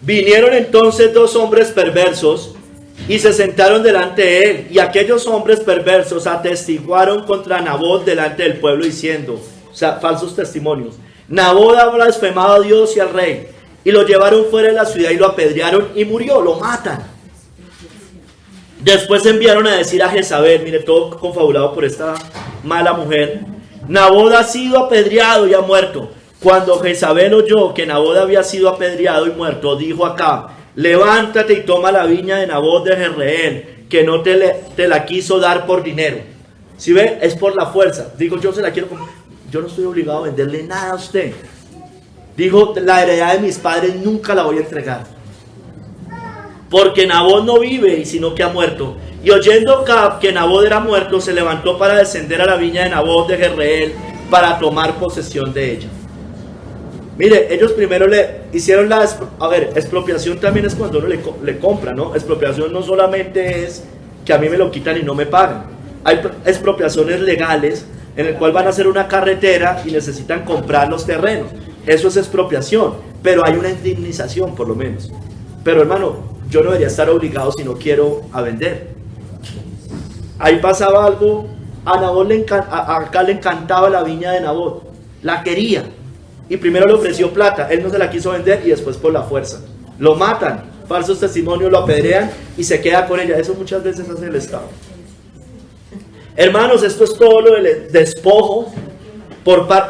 Vinieron entonces 2 hombres perversos y se sentaron delante de él, y aquellos hombres perversos atestiguaron contra Nabot delante del pueblo diciendo, o sea, falsos testimonios, Nabot ha blasfemado a Dios y al rey, y lo llevaron fuera de la ciudad y lo apedrearon y murió, lo matan. Después enviaron a decir a Jezabel, mire, todo confabulado por esta mala mujer, Nabot ha sido apedreado y ha muerto. Cuando Jezabel oyó que Nabot había sido apedreado y muerto, dijo a Acab, levántate y toma la viña de Nabot de Jezreel, que no te la quiso dar por dinero. Si ve, es por la fuerza. Digo, yo se la quiero comprar. Yo no estoy obligado a venderle nada a usted. Dijo, la heredad de mis padres nunca la voy a entregar, porque Nabot no vive, y sino que ha muerto. Y oyendo Acab que Nabot era muerto, se levantó para descender a la viña de Nabot de Jezreel para tomar posesión de ella. Mire, ellos primero le hicieron a ver, expropiación también es cuando uno le compra, ¿no? Expropiación no solamente es que a mí me lo quitan y no me pagan. Hay expropiaciones legales en el cual van a hacer una carretera y necesitan comprar los terrenos. Eso es expropiación, pero hay una indemnización por lo menos. Pero hermano, yo no debería estar obligado si no quiero a vender. Ahí pasaba algo, a Nabot acá le encantaba la viña de Nabot, la quería. Y primero le ofreció plata, él no se la quiso vender y después por la fuerza. Lo matan, falsos testimonios, lo apedrean y se queda con ella. Eso muchas veces hace el Estado. Hermanos, esto es todo lo del despojo.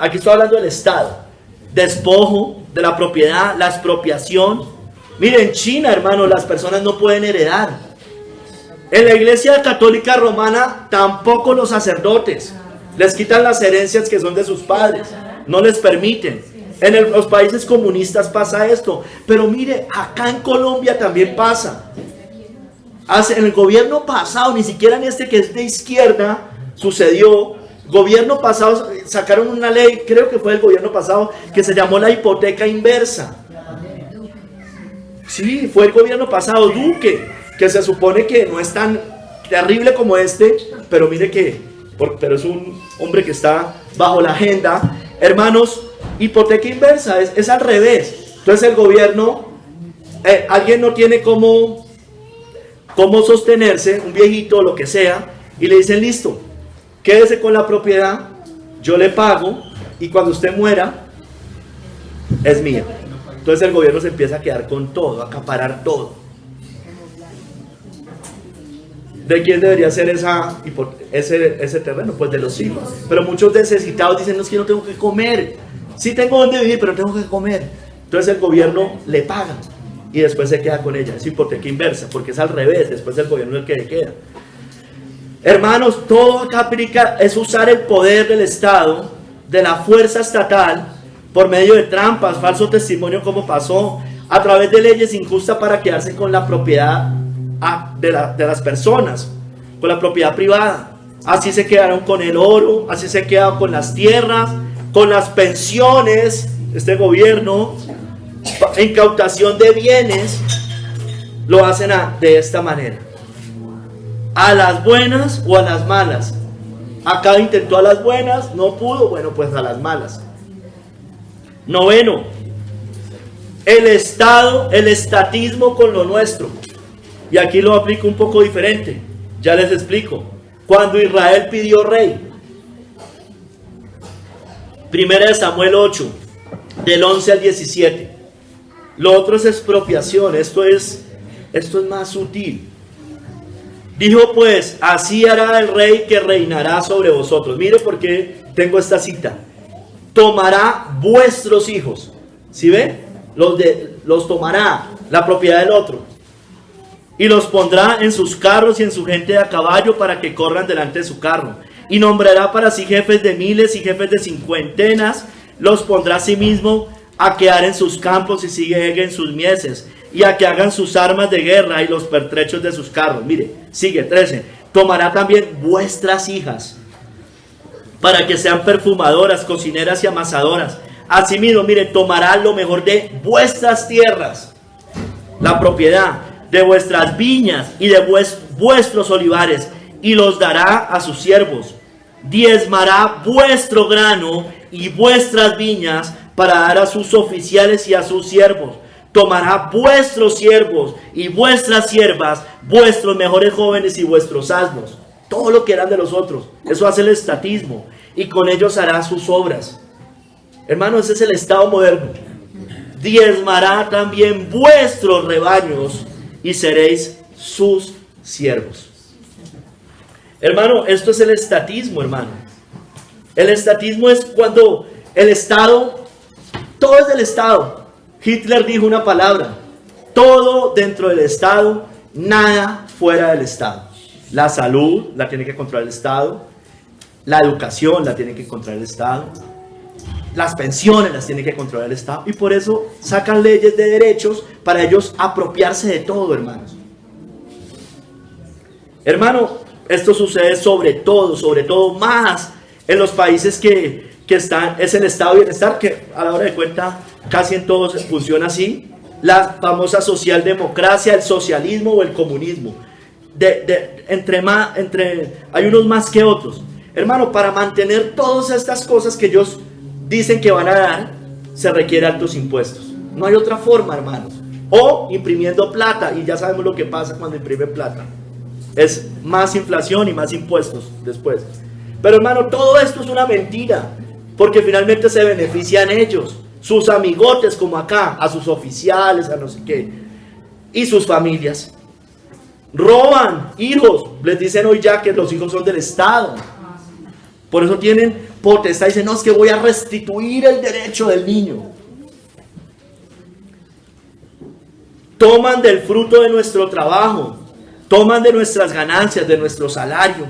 Aquí estoy hablando del Estado. Despojo de la propiedad, la expropiación. Miren, en China, hermanos, las personas no pueden heredar. En la Iglesia Católica Romana tampoco los sacerdotes. Les quitan las herencias que son de sus padres. No les permiten. En los países comunistas pasa esto. Pero mire, acá en Colombia también pasa. En el gobierno pasado, ni siquiera en este que es de izquierda, sucedió. Gobierno pasado sacaron una ley, creo que fue el gobierno pasado, que se llamó la hipoteca inversa. Sí, fue el gobierno pasado, Duque, que se supone que no es tan terrible como este, pero mire pero es un hombre que está bajo la agenda. Hermanos, hipoteca inversa, es al revés. Entonces el gobierno, alguien no tiene cómo sostenerse, un viejito o lo que sea, y le dicen, listo, quédese con la propiedad, yo le pago, y cuando usted muera, es mía. Entonces el gobierno se empieza a quedar con todo, a acaparar todo. ¿De quién debería ser ese terreno? Pues de los hijos. Pero muchos necesitados dicen, no, es que no tengo que comer. Sí tengo donde vivir, pero tengo que comer. Entonces el gobierno le paga y después se queda con ella. Es hipoteca inversa, porque es al revés, después el gobierno es el que le queda. Hermanos, todo acá aplica, es usar el poder del Estado, de la fuerza estatal, por medio de trampas, falso testimonio como pasó, a través de leyes injustas para quedarse con la propiedad de las personas, con la propiedad privada. Así se quedaron con el oro, así se quedaron con las tierras, con las pensiones, este gobierno, incautación de bienes, lo hacen de esta manera. A las buenas o a las malas. Acá intentó a las buenas, no pudo, bueno, pues a las malas. Noveno, el Estado, el estatismo con lo nuestro. Y aquí lo aplico un poco diferente. Ya les explico. Cuando Israel pidió rey, 1 Samuel 8, del 11 al 17. Lo otro es expropiación, esto es más sutil. Dijo pues, así hará el rey que reinará sobre vosotros. Mire por qué tengo esta cita. Tomará vuestros hijos. ¿Sí ven? Los tomará, la propiedad del otro. Y los pondrá en sus carros y en su gente de a caballo para que corran delante de su carro. Y nombrará para sí jefes de miles y jefes de cincuentenas. Los pondrá a sí mismo a quedar en sus campos y siguen sus mieses. Y a que hagan sus armas de guerra y los pertrechos de sus carros. Mire, sigue 13. Tomará también vuestras hijas para que sean perfumadoras, cocineras y amasadoras. Asimismo, mire, tomará lo mejor de vuestras tierras, la propiedad de vuestras viñas y de vuestros olivares, y los dará a sus siervos. Diezmará vuestro grano y vuestras viñas para dar a sus oficiales y a sus siervos. Tomará vuestros siervos y vuestras siervas, vuestros mejores jóvenes y vuestros asnos. Todo lo que eran de los otros. Eso hace el estatismo. Y con ellos hará sus obras. Hermano, ese es el Estado moderno. Diezmará también vuestros rebaños y seréis sus siervos. Hermano, esto es el estatismo, hermano. El estatismo es cuando el Estado, todo es del Estado. Hitler dijo una palabra: todo dentro del Estado, nada fuera del Estado. La salud la tiene que controlar el Estado, la educación la tiene que controlar el Estado, las pensiones las tiene que controlar el Estado, y por eso sacan leyes de derechos para ellos apropiarse de todo, hermanos. Hermano, esto sucede sobre todo más en los países que que es el estado de bienestar, que a la hora de cuenta casi en todos funciona así. La famosa socialdemocracia, el socialismo o el comunismo. Hay unos más que otros. Hermano, para mantener todas estas cosas que ellos dicen que van a dar, se requiere altos impuestos. No hay otra forma, hermanos. O imprimiendo plata, y ya sabemos lo que pasa cuando imprimen plata. Es más inflación y más impuestos después. Pero hermano, todo esto es una mentira, porque finalmente se benefician ellos, sus amigotes como acá, a sus oficiales, a no sé qué, y sus familias. Roban hijos, les dicen hoy ya que los hijos son del Estado. Por eso tienen potestad, dicen, no, es que voy a restituir el derecho del niño. Toman del fruto de nuestro trabajo, toman de nuestras ganancias, de nuestro salario.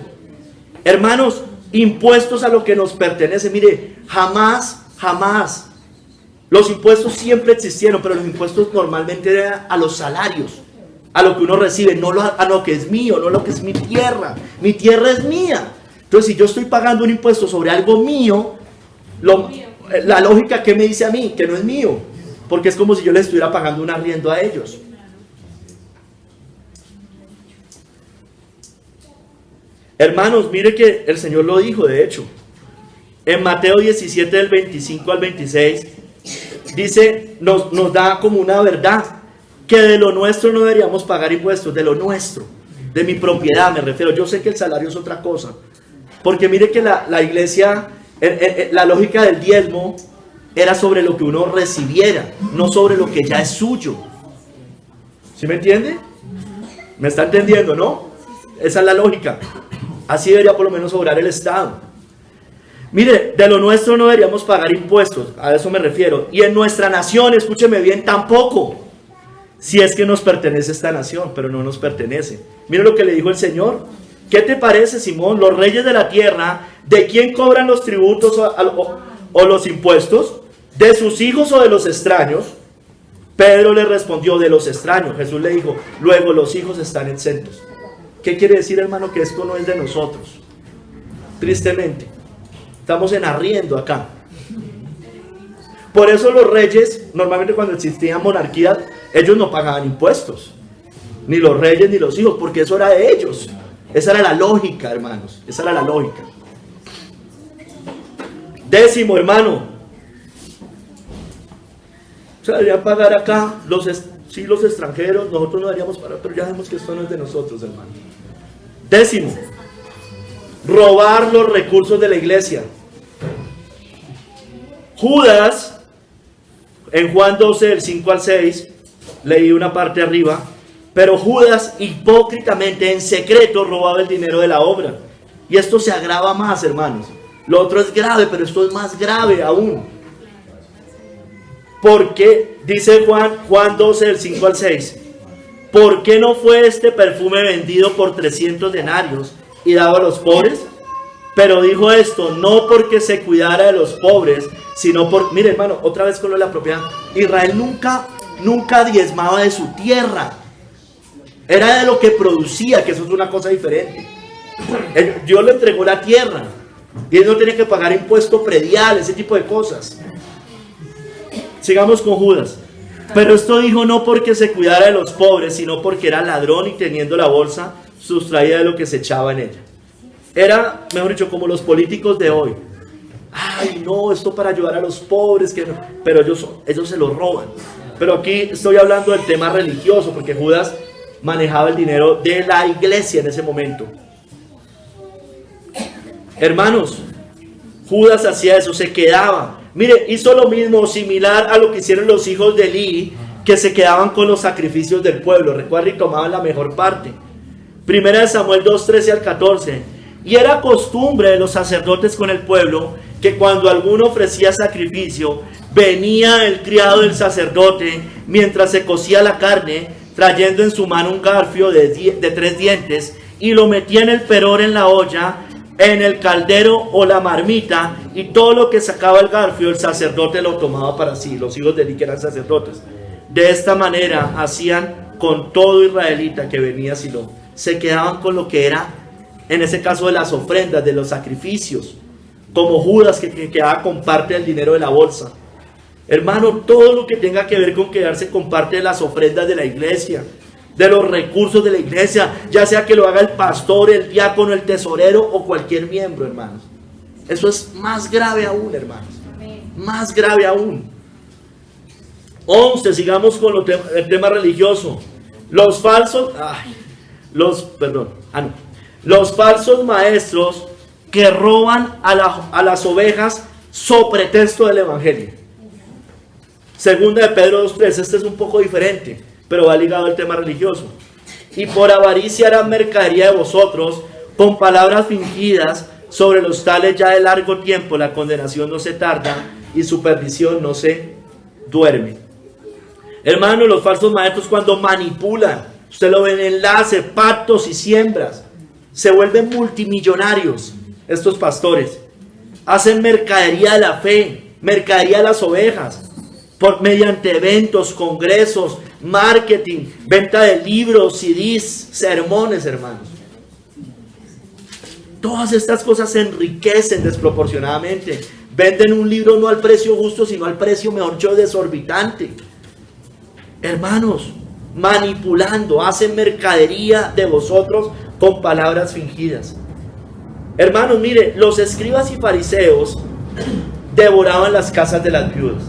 Hermanos, impuestos a lo que nos pertenece. Mire, jamás, los impuestos siempre existieron, pero los impuestos normalmente eran a los salarios, a lo que uno recibe, no a lo que es mío, no a lo que es mi tierra. Mi tierra es mía. Entonces, si yo estoy pagando un impuesto sobre algo mío, la lógica que me dice a mí, que no es mío, porque es como si yo le estuviera pagando un arriendo a ellos. Hermanos, mire que el Señor lo dijo, de hecho, en Mateo 17, del 25 al 26, dice, nos da como una verdad, que de lo nuestro no deberíamos pagar impuestos, de lo nuestro, de mi propiedad me refiero. Yo sé que el salario es otra cosa, porque mire que la iglesia, la lógica del diezmo era sobre lo que uno recibiera, no sobre lo que ya es suyo. ¿Sí me entiende? ¿Me está entendiendo, no? Esa es la lógica. Así debería por lo menos obrar el Estado. Mire, de lo nuestro no deberíamos pagar impuestos, a eso me refiero. Y en nuestra nación, escúcheme bien, tampoco. Si es que nos pertenece esta nación, pero no nos pertenece. Mire lo que le dijo el Señor. ¿Qué te parece, Simón? Los reyes de la tierra, ¿de quién cobran los tributos o los impuestos? ¿De sus hijos o de los extraños? Pedro le respondió, de los extraños. Jesús le dijo, luego los hijos están exentos. ¿Qué quiere decir, hermano? Que esto no es de nosotros. Tristemente. Estamos en arriendo acá. Por eso los reyes, normalmente cuando existían monarquías, ellos no pagaban impuestos. Ni los reyes ni los hijos, porque eso era de ellos. Esa era la lógica, hermanos. Esa era la lógica. 10º, hermano. Se deberían pagar acá los extranjeros, nosotros no deberíamos pagar, pero ya vemos que esto no es de nosotros, hermano. 10º, robar los recursos de la iglesia. Judas, en Juan 12, del 5 al 6, leí una parte arriba, pero Judas hipócritamente en secreto robaba el dinero de la obra. Y esto se agrava más, hermanos. Lo otro es grave, pero esto es más grave aún. Porque, dice Juan 12, del 5 al 6, ¿por qué no fue este perfume vendido por 300 denarios y dado a los pobres? Pero dijo esto, no porque se cuidara de los pobres, sino por... Mire, hermano, otra vez con lo de la propiedad. Israel nunca diezmaba de su tierra. Era de lo que producía, que eso es una cosa diferente. Dios le entregó la tierra. Y él no tenía que pagar impuesto predial, ese tipo de cosas. Sigamos con Judas. Pero esto dijo no porque se cuidara de los pobres, sino porque era ladrón y teniendo la bolsa, sustraía de lo que se echaba en ella. Era, mejor dicho, como los políticos de hoy. Ay, no, esto para ayudar a los pobres, que no. Pero ellos se lo roban. Pero aquí estoy hablando del tema religioso, porque Judas manejaba el dinero de la iglesia en ese momento. Hermanos, Judas hacía eso, se quedaba. Mire, hizo lo mismo, similar a lo que hicieron los hijos de Eli, que se quedaban con los sacrificios del pueblo. Recuerda, y tomaban la mejor parte. Primera de Samuel 2, 13 al 14. Y era costumbre de los sacerdotes con el pueblo, que cuando alguno ofrecía sacrificio, venía el criado del sacerdote, mientras se cocía la carne, trayendo en su mano un garfio de 3 dientes, y lo metía en el peror en la olla, en el caldero o la marmita, y todo lo que sacaba el garfio, el sacerdote lo tomaba para sí, los hijos de Eli que eran sacerdotes. De esta manera hacían con todo israelita que venía a Silo. Se quedaban con lo que era, en ese caso, de las ofrendas, de los sacrificios. como Judas que quedaba con parte del dinero de la bolsa. Hermano, todo lo que tenga que ver con quedarse con parte de las ofrendas de la iglesia, de los recursos de la iglesia, ya sea que lo haga el pastor, el diácono, el tesorero o cualquier miembro, hermanos. Eso es más grave aún, hermanos. Más grave aún. 11, sigamos con el tema religioso. Los falsos maestros que roban a las ovejas sobre pretexto del evangelio. Segunda de Pedro 2:3, este es un poco diferente, pero va ligado al tema religioso. Y por avaricia harán mercadería de vosotros con palabras fingidas, sobre los tales ya de largo tiempo la condenación no se tarda y su perdición no se duerme. Hermanos, los falsos maestros cuando manipulan, usted lo ve en enlace, pactos y siembras, se vuelven multimillonarios. Estos pastores hacen mercadería de la fe, mercadería de las ovejas, mediante eventos, congresos, marketing, venta de libros, CDs, sermones, hermanos. Todas estas cosas se enriquecen desproporcionadamente. Venden un libro no al precio justo, sino al precio, mejor dicho, desorbitante. Hermanos, manipulando, hacen mercadería de vosotros con palabras fingidas. Hermanos, mire, los escribas y fariseos devoraban las casas de las viudas.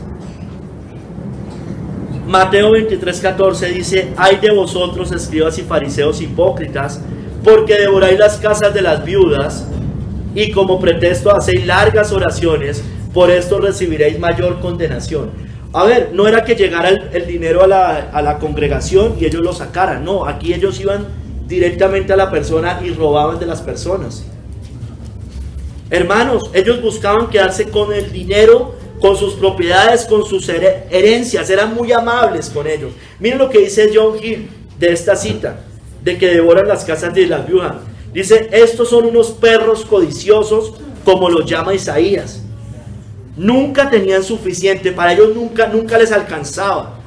Mateo 23:14 dice: ay de vosotros, escribas y fariseos hipócritas, porque devoráis las casas de las viudas y como pretexto hacéis largas oraciones, por esto recibiréis mayor condenación. A ver, no era que llegara el dinero a la congregación y ellos lo sacaran, no, aquí ellos iban directamente a la persona y robaban de las personas. Hermanos, ellos buscaban quedarse con el dinero, con sus propiedades, con sus herencias, eran muy amables con ellos. Miren lo que dice John Hill de esta cita, de que devoran las casas de las viudas. Dice: estos son unos perros codiciosos, como los llama Isaías. Nunca tenían suficiente, para ellos nunca les alcanzaba.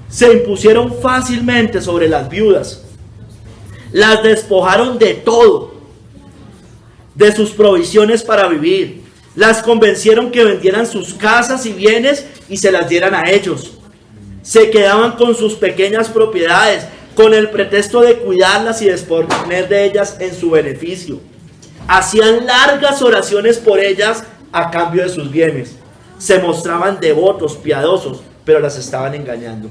Se impusieron fácilmente sobre las viudas, las despojaron de todo, de sus provisiones para vivir. Las convencieron que vendieran sus casas y bienes y se las dieran a ellos. Se quedaban con sus pequeñas propiedades, con el pretexto de cuidarlas y disponer de ellas en su beneficio. Hacían largas oraciones por ellas a cambio de sus bienes. Se mostraban devotos, piadosos, pero las estaban engañando.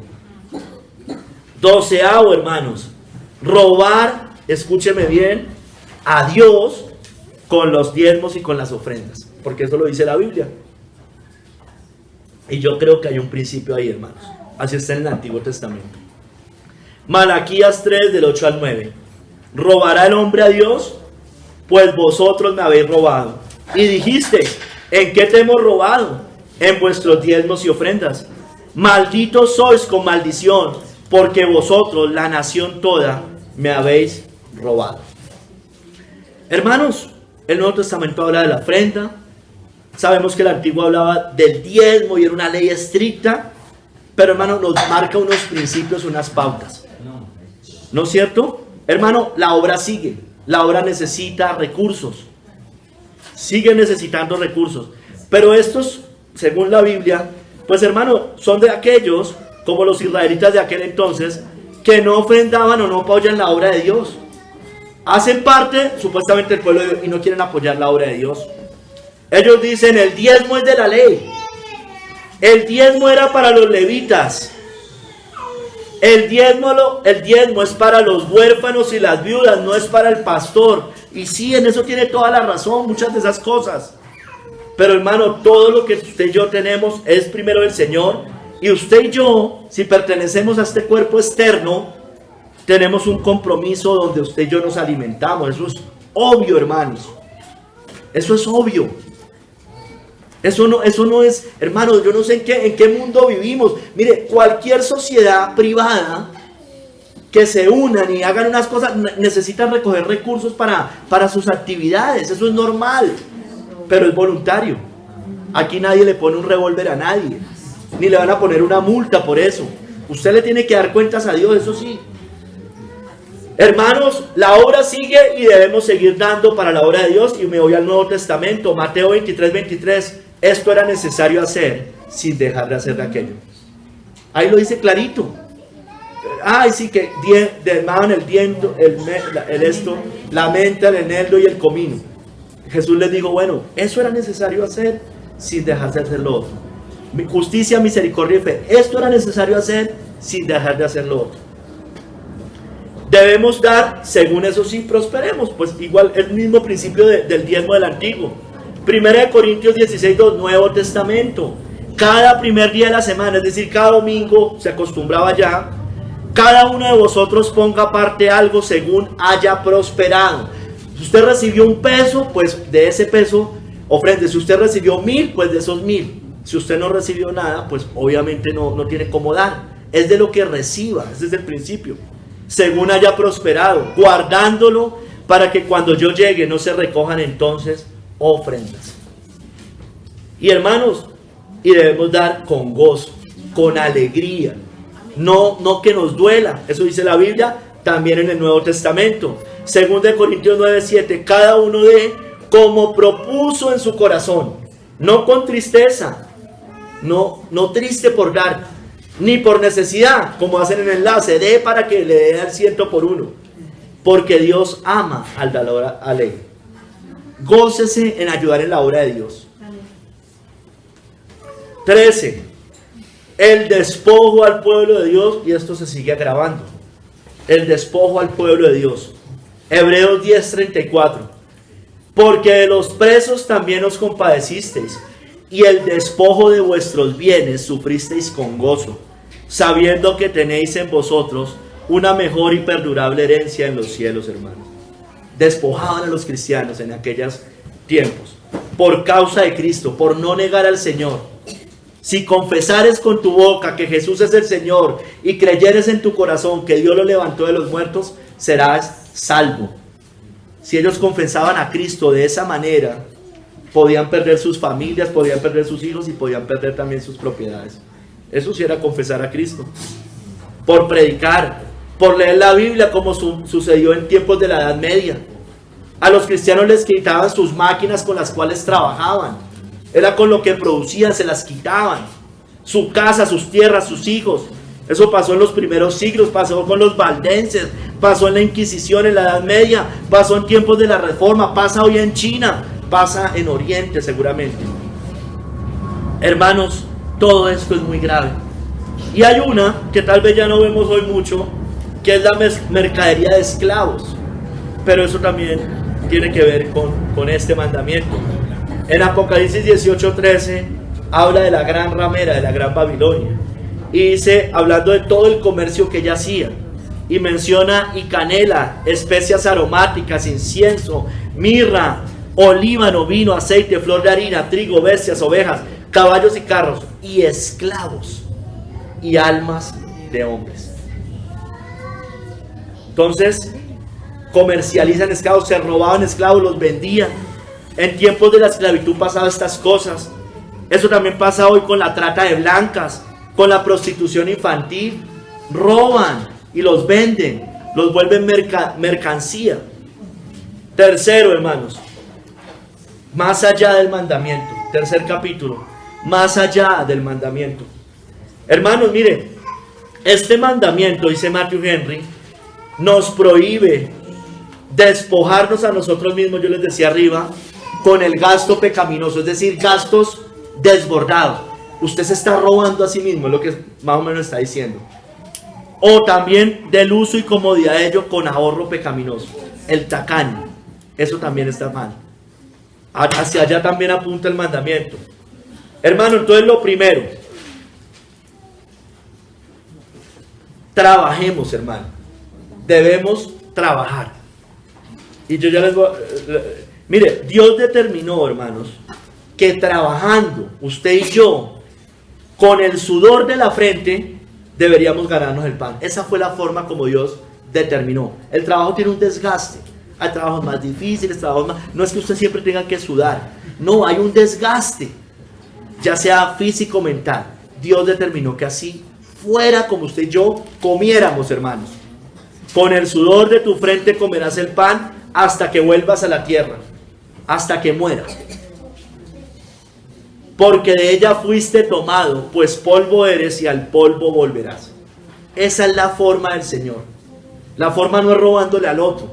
12avo, hermanos, robar, escúcheme bien, a Dios con los diezmos y con las ofrendas, porque eso lo dice la Biblia. Y yo creo que hay un principio ahí, hermanos. Así está en el Antiguo Testamento. Malaquías 3, del 8 al 9. ¿Robará el hombre a Dios? Pues vosotros me habéis robado. Y dijiste: ¿en qué te hemos robado? En vuestros diezmos y ofrendas. Malditos sois con maldición, porque vosotros, la nación toda, me habéis robado. Hermanos, el Nuevo Testamento habla de la ofrenda. Sabemos que el Antiguo hablaba del diezmo y era una ley estricta, pero hermano, nos marca unos principios, unas pautas. ¿No es cierto? Hermano, la obra sigue. La obra necesita recursos. Sigue necesitando recursos. Pero estos, según la Biblia, pues hermano, son de aquellos, como los israelitas de aquel entonces, que no ofrendaban o no apoyan la obra de Dios. Hacen parte, supuestamente, del pueblo de Dios y no quieren apoyar la obra de Dios. Ellos dicen: el diezmo es de la ley. El diezmo era para los levitas. El diezmo es para los huérfanos y las viudas, no es para el pastor. Y sí, en eso tiene toda la razón, muchas de esas cosas. Pero hermano, todo lo que usted y yo tenemos es primero del Señor. Y usted y yo, si pertenecemos a este cuerpo externo, tenemos un compromiso donde usted y yo nos alimentamos. Eso es obvio, hermanos. Eso es obvio. Eso no es, hermanos, yo no sé en qué mundo vivimos. Mire, cualquier sociedad privada que se unan y hagan unas cosas, necesitan recoger recursos para sus actividades. Eso es normal, pero es voluntario. Aquí nadie le pone un revólver a nadie, ni le van a poner una multa por eso. Usted le tiene que dar cuentas a Dios, eso sí. Hermanos, la obra sigue y debemos seguir dando para la obra de Dios. Y me voy al Nuevo Testamento, Mateo 23:23. Esto era necesario hacer sin dejar de hacer de aquello. Ahí lo dice clarito. Ay, sí, que derramaban el diento, la menta, el eneldo y el comino. Jesús les dijo, bueno, eso era necesario hacer sin dejar de hacer lo otro. Justicia, misericordia y fe. Esto era necesario hacer sin dejar de hacer lo otro. Debemos dar, según eso sí prosperemos. Pues igual el mismo principio del diezmo del antiguo. 1 Corintios 16:2, Nuevo Testamento. Cada primer día de la semana, es decir, cada domingo, se acostumbraba ya, cada uno de vosotros ponga aparte algo según haya prosperado. Si usted recibió $1, pues de ese peso ofrende. Si usted recibió 1,000, pues de esos 1,000. Si usted no recibió nada, pues obviamente no tiene cómo dar. Es de lo que reciba, ese es el principio. Según haya prosperado, guardándolo para que cuando yo llegue no se recojan entonces ofrendas. Y hermanos, y debemos dar con gozo, con alegría, no que nos duela. Eso dice la Biblia también en el Nuevo Testamento. Según de Corintios 9:7, cada uno dé como propuso en su corazón, no con tristeza, no triste por dar, ni por necesidad, como hacen en el enlace, dé para que le dé al 100 por uno, porque Dios ama al dador alegre. Gócese en ayudar en la obra de Dios. 13. El despojo al pueblo de Dios, y esto se sigue agravando. El despojo al pueblo de Dios. Hebreos 10:34. Porque de los presos también os compadecisteis, y el despojo de vuestros bienes sufristeis con gozo, sabiendo que tenéis en vosotros una mejor y perdurable herencia en los cielos, hermanos. Despojaban a los cristianos en aquellos tiempos, por causa de Cristo, por no negar al Señor. Si confesares con tu boca que Jesús es el Señor y creyeres en tu corazón que Dios lo levantó de los muertos, serás salvo. Si ellos confesaban a Cristo de esa manera, podían perder sus familias, podían perder sus hijos y podían perder también sus propiedades. Eso sí era confesar a Cristo. Por predicar, por leer la Biblia, como sucedió en tiempos de la Edad Media. A los cristianos les quitaban sus máquinas con las cuales trabajaban. Era con lo que producían, se las quitaban. Su casa, sus tierras, sus hijos. Eso pasó en los primeros siglos, pasó con los valdenses, pasó en la Inquisición en la Edad Media, pasó en tiempos de la Reforma, pasa hoy en China, pasa en Oriente seguramente. Hermanos, todo esto es muy grave. Y hay una que tal vez ya no vemos hoy mucho, que es la mercadería de esclavos. Pero eso también tiene que ver con este mandamiento. En Apocalipsis 18:13 habla de la gran ramera, de la gran Babilonia. Y dice, hablando de todo el comercio que ella hacía, y menciona y canela, especias aromáticas, incienso, mirra, olíbano, vino, aceite, flor de harina, trigo, bestias, ovejas, caballos y carros, y esclavos, y almas de hombres. Entonces, comercializan esclavos, se robaban esclavos, los vendían. En tiempos de la esclavitud pasaban estas cosas. Eso también pasa hoy con la trata de blancas, con la prostitución infantil. Roban y los venden, los vuelven mercancía. Tercero, hermanos, más allá del mandamiento. Tercer capítulo, más allá del mandamiento. Hermanos, miren, este mandamiento, dice Matthew Henry, nos prohíbe despojarnos a nosotros mismos, yo les decía arriba, con el gasto pecaminoso, es decir, gastos desbordados. Usted se está robando a sí mismo, es lo que más o menos está diciendo. O también del uso y comodidad de ello con ahorro pecaminoso, el tacaño. Eso también está mal. Hacia allá también apunta el mandamiento. Hermano, entonces lo primero, trabajemos, hermano. Debemos trabajar. Y yo ya les voy mire, Dios determinó, hermanos, que trabajando, usted y yo, con el sudor de la frente, deberíamos ganarnos el pan. Esa fue la forma como Dios determinó. El trabajo tiene un desgaste. Hay trabajos más difíciles, trabajos más... No es que usted siempre tenga que sudar. No, hay un desgaste, ya sea físico o mental. Dios determinó que así fuera como usted y yo comiéramos, hermanos. Con el sudor de tu frente comerás el pan hasta que vuelvas a la tierra, hasta que mueras. Porque de ella fuiste tomado, pues polvo eres y al polvo volverás. Esa es la forma del Señor. La forma no es robándole al otro,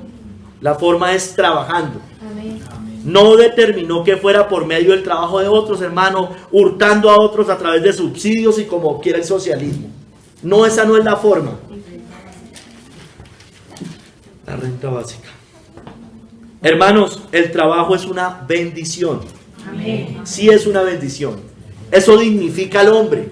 la forma es trabajando. Amén. No determinó que fuera por medio del trabajo de otros, hermano, hurtando a otros a través de subsidios y como quiera el socialismo. No, esa no es la forma. La renta básica. Hermanos, el trabajo es una bendición. Amén. Sí es una bendición. Eso dignifica al hombre.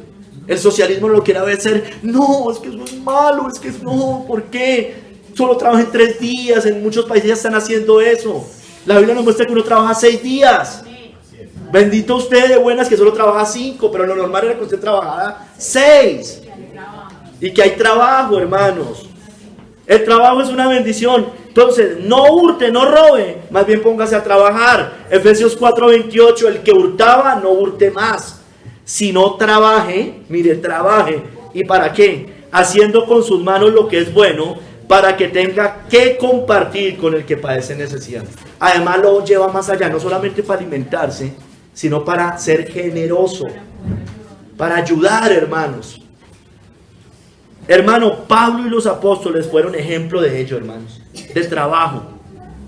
El socialismo lo quiere ver ser, no, es que eso es malo, es que es no, ¿por qué? Solo trabajen 3 días, en muchos países ya están haciendo eso. La Biblia nos muestra que uno trabaja 6 días. Bendito usted de buenas que solo trabaja 5, pero lo normal era que usted trabajara 6. Y que hay trabajo, hermanos. El trabajo es una bendición. Entonces, no hurte, no robe, más bien póngase a trabajar. Efesios 4:28, el que hurtaba, no hurte más. Si no trabaje, mire, trabaje. ¿Y para qué? Haciendo con sus manos lo que es bueno, para que tenga que compartir con el que padece necesidad. Además lo lleva más allá, no solamente para alimentarse, sino para ser generoso, para ayudar, hermanos. Hermano, Pablo y los apóstoles fueron ejemplo de ello, hermanos, de trabajo.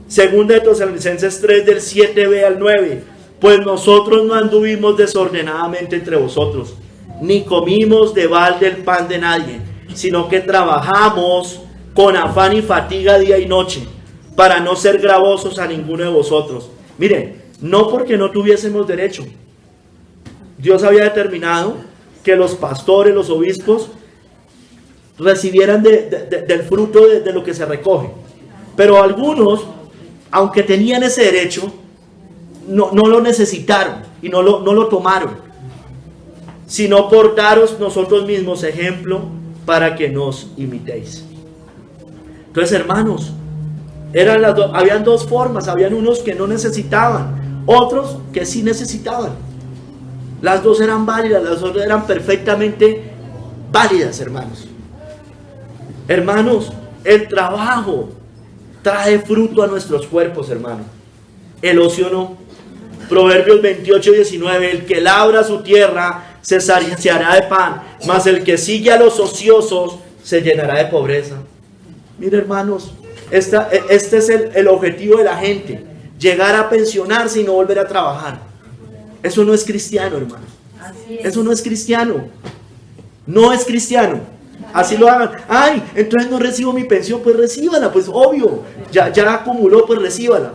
Segunda de Tesalonicenses 3, del 7b al 9. Pues nosotros no anduvimos desordenadamente entre vosotros, ni comimos de balde el pan de nadie, sino que trabajamos con afán y fatiga día y noche, para no ser gravosos a ninguno de vosotros. Miren, no porque no tuviésemos derecho. Dios había determinado que los pastores, los obispos, recibieran del fruto de lo que se recoge. Pero algunos, aunque tenían ese derecho, no lo necesitaron y no lo tomaron, sino por daros nosotros mismos ejemplo para que nos imitéis. Entonces, hermanos, habían 2 formas. Habían unos que no necesitaban, otros que sí necesitaban. Las 2 eran válidas, las 2 eran perfectamente válidas, hermanos. Hermanos, el trabajo trae fruto a nuestros cuerpos, hermano. El ocio no. Proverbios 28:19, el que labra su tierra se saciará de pan, mas el que sigue a los ociosos se llenará de pobreza. Mire, hermanos, este es el objetivo de la gente, llegar a pensionarse y no volver a trabajar. Eso no es cristiano, hermano. Eso no es cristiano. No es cristiano. Así lo hagan. Ay, entonces no recibo mi pensión, pues recíbala, pues obvio. Ya acumuló, pues recíbala.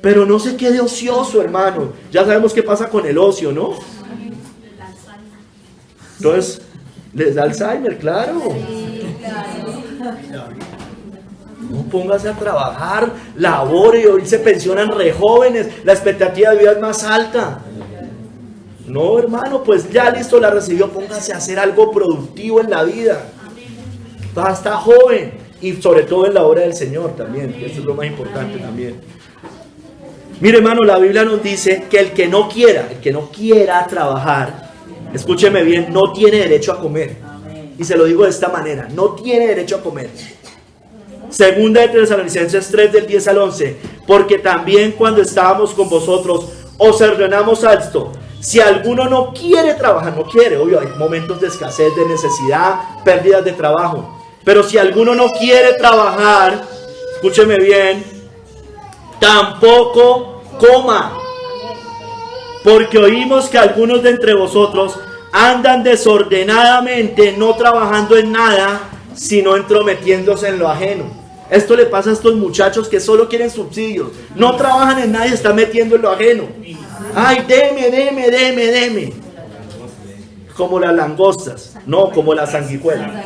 Pero no se quede ocioso, hermano. Ya sabemos qué pasa con el ocio, ¿no? Entonces, les da Alzheimer, claro. No, póngase a trabajar, labore, hoy se pensionan re jóvenes, la expectativa de vida es más alta. No, hermano, pues ya listo, la recibió, póngase a hacer algo productivo en la vida. Está joven, y sobre todo en la obra del Señor también, que eso es lo más importante también. Mire, hermano, la Biblia nos dice que el que no quiera trabajar, escúcheme bien, no tiene derecho a comer. Y se lo digo de esta manera, no tiene derecho a comer. Segunda de Tesalonicenses 3, del 10 al 11, porque también cuando estábamos con vosotros, os ordenamos esto: si alguno no quiere trabajar, no quiere, obvio, hay momentos de escasez, de necesidad, pérdidas de trabajo, pero si alguno no quiere trabajar, escúcheme bien, tampoco coma, porque oímos que algunos de entre vosotros andan desordenadamente, no trabajando en nada, sino entrometiéndose en lo ajeno. Esto le pasa a estos muchachos que solo quieren subsidios, no trabajan en nada y están metiendo en lo ajeno. Ay, deme. Como las langostas, no como las sanguijuelas.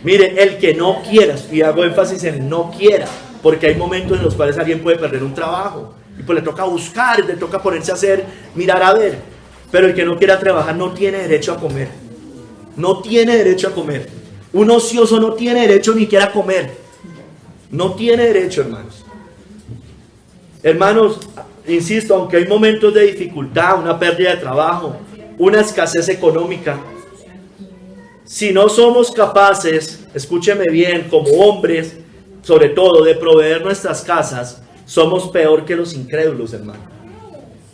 Mire, el que no quiera, y hago énfasis en no quiera, porque hay momentos en los cuales alguien puede perder un trabajo y pues le toca buscar, le toca ponerse a hacer, mirar a ver. Pero el que no quiera trabajar no tiene derecho a comer. No tiene derecho a comer. Un ocioso no tiene derecho ni siquiera a comer. No tiene derecho, hermanos. Hermanos, insisto, aunque hay momentos de dificultad, una pérdida de trabajo, una escasez económica, si no somos capaces, escúcheme bien, como hombres, sobre todo de proveer nuestras casas, somos peor que los incrédulos, hermano.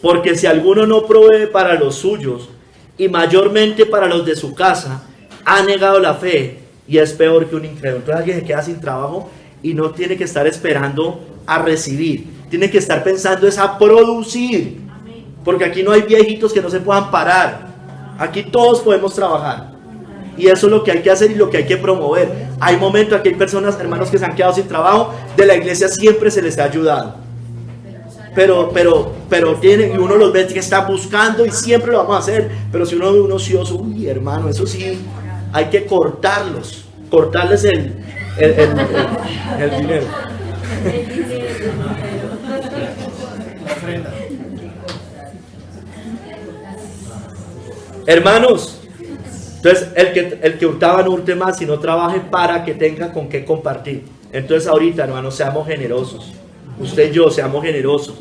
Porque si alguno no provee para los suyos, y mayormente para los de su casa, ha negado la fe y es peor que un incrédulo. Entonces alguien se queda sin trabajo y no tiene que estar esperando a recibir, tiene que estar pensando es a producir, porque aquí no hay viejitos que no se puedan parar, aquí todos podemos trabajar, y eso es lo que hay que hacer y lo que hay que promover. Hay momentos aquí hay personas, hermanos, que se han quedado sin trabajo, de la iglesia siempre se les ha ayudado, pero tienen, y uno los ve que están buscando y siempre lo vamos a hacer, pero si uno ve un ocioso, uy, hermano, eso sí, hay que cortarles el dinero. Hermanos, entonces el que hurtaba no hurte más, sino trabaje para que tenga con qué compartir. Entonces ahorita, hermanos, seamos generosos. Usted y yo seamos generosos.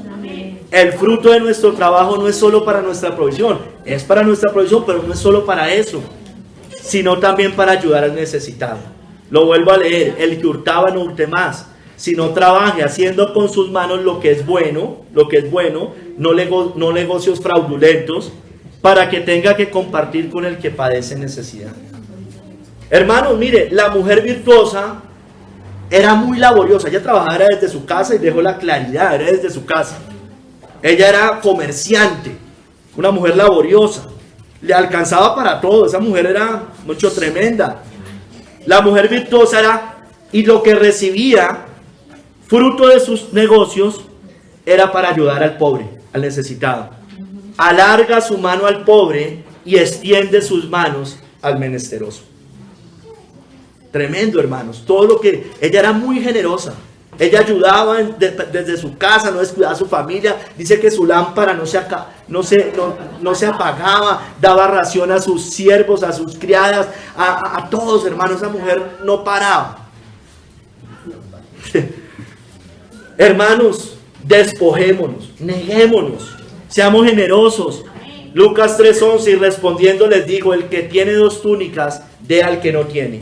El fruto de nuestro trabajo no es solo para nuestra provisión, es para nuestra provisión, pero no es solo para eso, sino también para ayudar al necesitado. Lo vuelvo a leer: el que hurtaba no hurte más, sino trabaje haciendo con sus manos lo que es bueno, no negocios fraudulentos, para que tenga que compartir con el que padece necesidad. Hermanos, mire, la mujer virtuosa era muy laboriosa. Ella trabajaba desde su casa, y dejó la claridad, era desde su casa. Ella era comerciante, una mujer laboriosa, le alcanzaba para todo. Esa mujer era mucho tremenda. La mujer virtuosa era, y lo que recibía, fruto de sus negocios, era para ayudar al pobre, al necesitado. Alarga su mano al pobre y extiende sus manos al menesteroso. Tremendo, hermanos. Todo lo que ella era muy generosa. Ella ayudaba desde su casa, no descuidaba a su familia. Dice que su lámpara no se apagaba. Daba ración a sus siervos, a sus criadas, a todos, hermanos. Esa mujer no paraba. Hermanos, despojémonos, neguémonos, seamos generosos. Lucas 3:11, y respondiendo les dijo: el que tiene 2 túnicas, dé al que no tiene,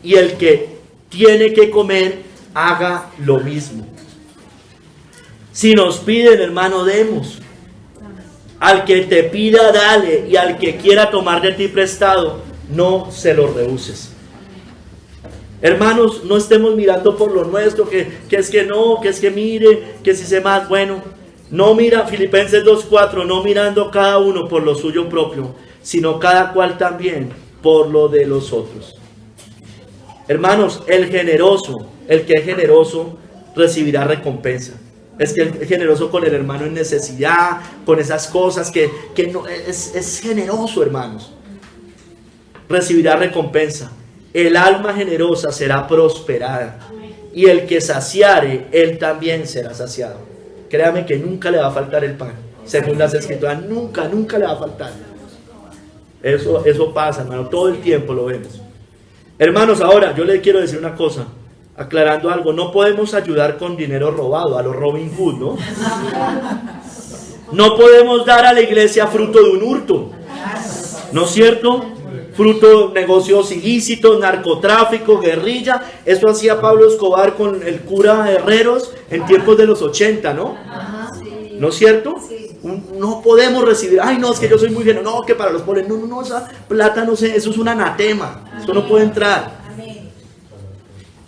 y el que tiene que comer, haga lo mismo. Si nos piden, hermano, demos. Al que te pida, dale, y al que quiera tomar de ti prestado, no se lo rehuses. Hermanos, no estemos mirando por lo nuestro, que es que no, que es que mire, que si sé más, bueno. No mira, Filipenses 2:4, no mirando cada uno por lo suyo propio, sino cada cual también por lo de los otros. Hermanos, el que es generoso, recibirá recompensa. Es que es generoso con el hermano en necesidad, con esas cosas que no, es generoso, hermanos. Recibirá recompensa. El alma generosa será prosperada, y el que saciare, él también será saciado. Créame que nunca le va a faltar el pan, según las escrituras, nunca le va a faltar. Eso pasa, hermano, todo el tiempo lo vemos. Hermanos, ahora yo les quiero decir una cosa, aclarando algo. No podemos ayudar con dinero robado, a los Robin Hood, ¿no? No podemos dar a la iglesia fruto de un hurto, ¿no es cierto? Fruto de negocios ilícitos, narcotráfico, guerrilla. Eso hacía Pablo Escobar con el cura Herreros en tiempos de los 80, ¿no? ¿No es cierto? No podemos recibir, ay no, es que yo soy muy generoso, no, que para los pobres, no, esa plata no sé, eso es un anatema, eso no puede entrar.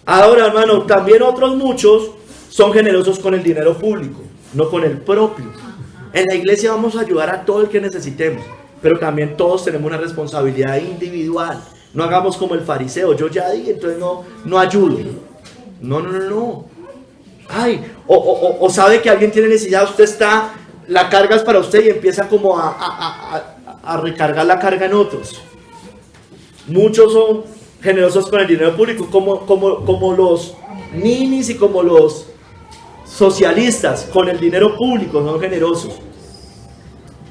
Ahora, hermano, también otros muchos son generosos con el dinero público, no con el propio. En la iglesia vamos a ayudar a todo el que necesitemos, pero también todos tenemos una responsabilidad individual. No hagamos como el fariseo, yo ya di, entonces no ayudo. No. Ay, o sabe que alguien tiene necesidad, la carga es para usted y empieza como a recargar la carga en otros. Muchos son generosos con el dinero público, como los ninis y como los socialistas, con el dinero público son generosos.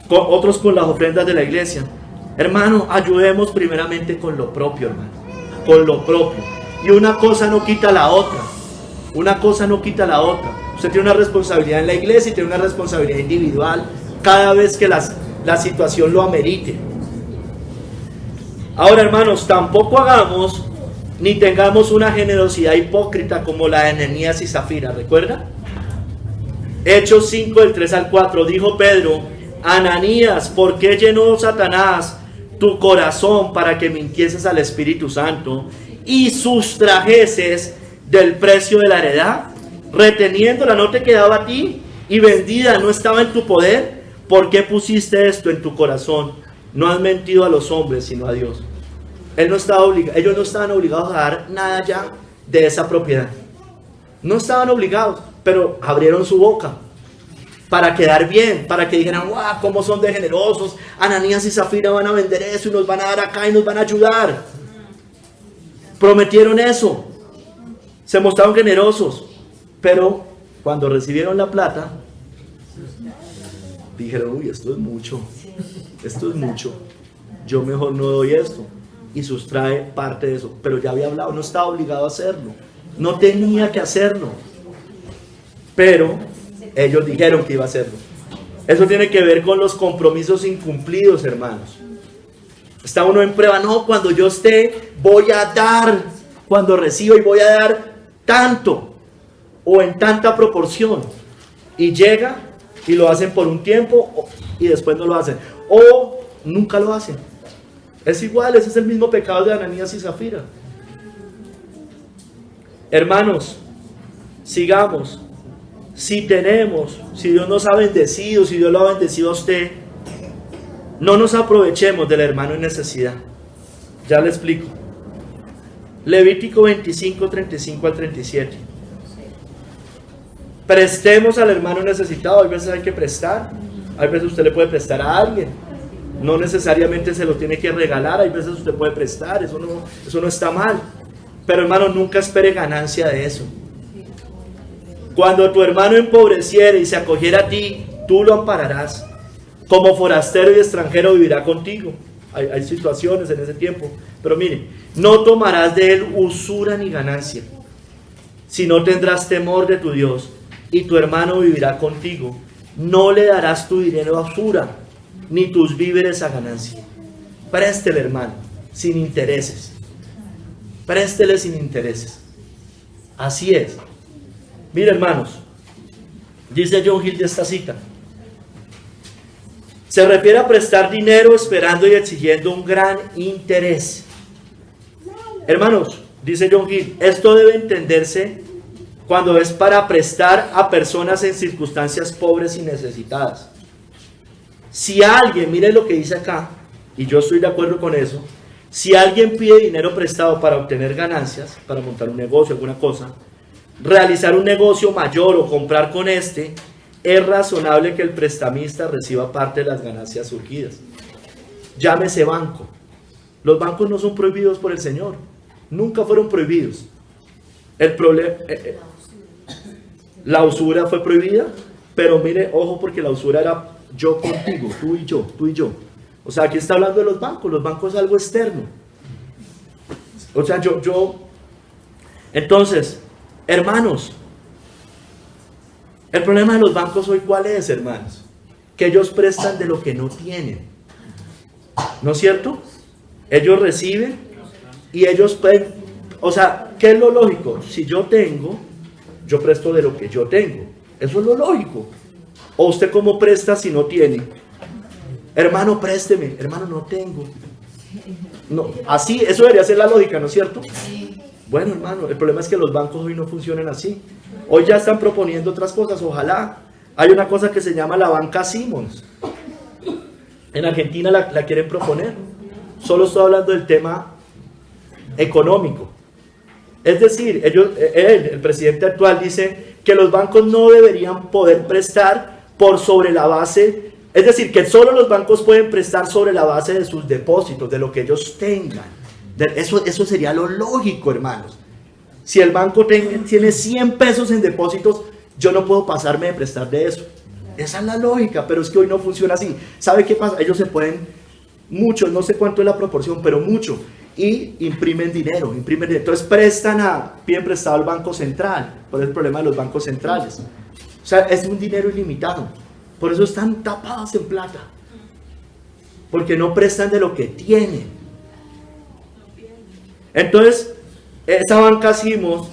Otros con las ofrendas de la iglesia. Hermano, ayudemos primeramente con lo propio, hermano, con lo propio. Y una cosa no quita la otra. Usted tiene una responsabilidad en la iglesia y tiene una responsabilidad individual cada vez que la situación lo amerite. Ahora, hermanos, tampoco hagamos ni tengamos una generosidad hipócrita como la de Ananías y Zafira, ¿recuerda? Hechos 5, del 3 al 4, dijo Pedro: Ananías, ¿por qué llenó Satanás tu corazón para que mintieses al Espíritu Santo y sustrajeses del precio de la heredad? Reteniéndola no te quedaba a ti, y vendida no estaba en tu poder. ¿Por qué pusiste esto en tu corazón? No has mentido a los hombres, sino a Dios. Ellos no estaban obligados a dar nada ya de esa propiedad. No estaban obligados, pero abrieron su boca para quedar bien, para que dijeran: ¡guau! ¿Cómo son de generosos? Ananías y Zafira van a vender eso y nos van a dar acá y nos van a ayudar. Prometieron eso, se mostraron generosos, pero cuando recibieron la plata, dijeron: uy, esto es mucho, yo mejor no doy esto. Y sustrae parte de eso, pero ya había hablado, no estaba obligado a hacerlo, no tenía que hacerlo, pero ellos dijeron que iba a hacerlo. Eso tiene que ver con los compromisos incumplidos, hermanos. Está uno en prueba: no, cuando yo esté voy a dar, cuando recibo y voy a dar tanto o en tanta proporción, y llega y lo hacen por un tiempo y después no lo hacen, o nunca lo hacen. Es igual, ese es el mismo pecado de Ananías y Zafira. Hermanos, sigamos. Si tenemos, si Dios nos ha bendecido, si Dios lo ha bendecido a usted, no nos aprovechemos del hermano en necesidad. Ya le explico. Levítico 25, 35 al 37. Prestemos al hermano necesitado. Hay veces hay que prestar. Hay veces usted le puede prestar a alguien. No necesariamente se lo tiene que regalar. Hay veces usted puede prestar. Eso no está mal. Pero hermano, nunca espere ganancia de eso. Cuando tu hermano empobreciere y se acogiera a ti, tú lo ampararás. Como forastero y extranjero vivirá contigo. Hay situaciones en ese tiempo. Pero mire, no tomarás de él usura ni ganancia, sino tendrás temor de tu Dios, y tu hermano vivirá contigo. No le darás tu dinero a usura, ni tus víveres a ganancia. Préstele, hermano, sin intereses. Préstele sin intereses. Así es. Mire, hermanos, dice John Hill de esta cita: se refiere a prestar dinero esperando y exigiendo un gran interés. Hermanos, dice John Hill, esto debe entenderse cuando es para prestar a personas en circunstancias pobres y necesitadas. Si alguien, mire lo que dice acá, y yo estoy de acuerdo con eso: si alguien pide dinero prestado para obtener ganancias, para montar un negocio, alguna cosa, realizar un negocio mayor o comprar con este, es razonable que el prestamista reciba parte de las ganancias surgidas. Llámese banco. Los bancos no son prohibidos por el Señor. Nunca fueron prohibidos. El problema, la usura fue prohibida, pero mire, ojo, porque la usura era yo contigo, tú y yo, tú y yo. O sea, aquí está hablando de los bancos es algo externo. O sea, entonces, hermanos, el problema de los bancos hoy, ¿cuál es, hermanos? Que ellos prestan de lo que no tienen. ¿No es cierto? Ellos reciben y ellos pueden, o sea, ¿qué es lo lógico? Si yo tengo, yo presto de lo que yo tengo. Eso es lo lógico. ¿O usted cómo presta si no tiene? Hermano, présteme. Hermano, no tengo. No, así, eso debería ser la lógica, ¿no es cierto? Bueno, hermano, el problema es que los bancos hoy no funcionan así. Hoy ya están proponiendo otras cosas, ojalá. Hay una cosa que se llama la banca Simmons. En Argentina la quieren proponer. Solo estoy hablando del tema económico. Es decir, el presidente actual dice que los bancos no deberían poder prestar por sobre la base, es decir, que solo los bancos pueden prestar sobre la base de sus depósitos, de lo que ellos tengan. Eso sería lo lógico, hermanos. Si el banco tiene 100 pesos en depósitos, yo no puedo pasarme de prestar de eso. Esa es la lógica, pero es que hoy no funciona así. ¿Sabe qué pasa? Ellos se pueden, muchos, no sé cuánto es la proporción, pero mucho, y imprimen dinero. Entonces piden prestado al Banco Central, por el problema de los bancos centrales. O sea, es un dinero ilimitado. Por eso están tapados en plata. Porque no prestan de lo que tienen. Entonces, esa banca Simos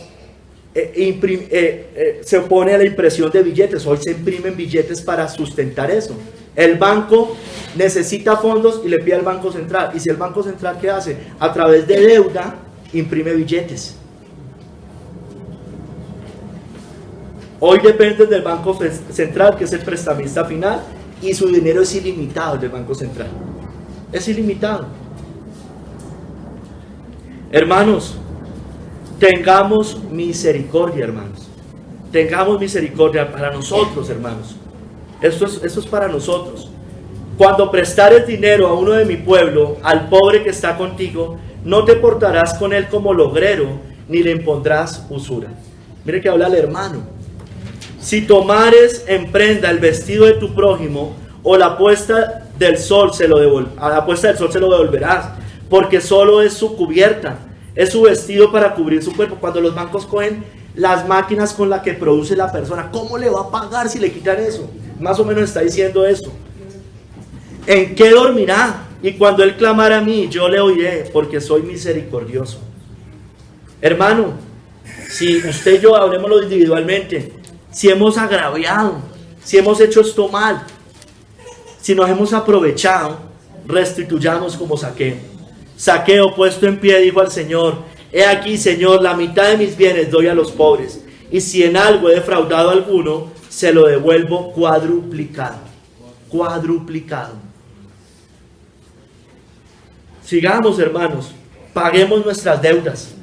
se opone a la impresión de billetes. Hoy se imprimen billetes para sustentar eso. El banco necesita fondos y le pide al Banco Central. ¿Y si el Banco Central qué hace? A través de deuda imprime billetes. Hoy dependen del Banco Central, que es el prestamista final, y su dinero es ilimitado del Banco Central. Es ilimitado. Hermanos, tengamos misericordia, hermanos. Tengamos misericordia para nosotros, hermanos. Esto es para nosotros. Cuando prestares dinero a uno de mi pueblo, al pobre que está contigo, no te portarás con él como logrero, ni le impondrás usura. Mire que habla el hermano. Si tomares en prenda el vestido de tu prójimo, o la puesta del sol a la puesta del sol se lo devolverás, porque solo es su cubierta, es su vestido para cubrir su cuerpo. Cuando los bancos cogen las máquinas con las que produce la persona, ¿cómo le va a pagar si le quitan eso? Más o menos está diciendo eso. ¿En qué dormirá? Y cuando él clamara a mí, yo le oiré, porque soy misericordioso. Hermano, si usted y yo, hablemoslo individualmente, si hemos agraviado, si hemos hecho esto mal, si nos hemos aprovechado, restituyamos como Zaqueo. Zaqueo, puesto en pie, dijo al Señor: he aquí, Señor, la mitad de mis bienes doy a los pobres, y si en algo he defraudado a alguno, se lo devuelvo cuadruplicado. Cuadruplicado. Sigamos, hermanos, paguemos nuestras deudas.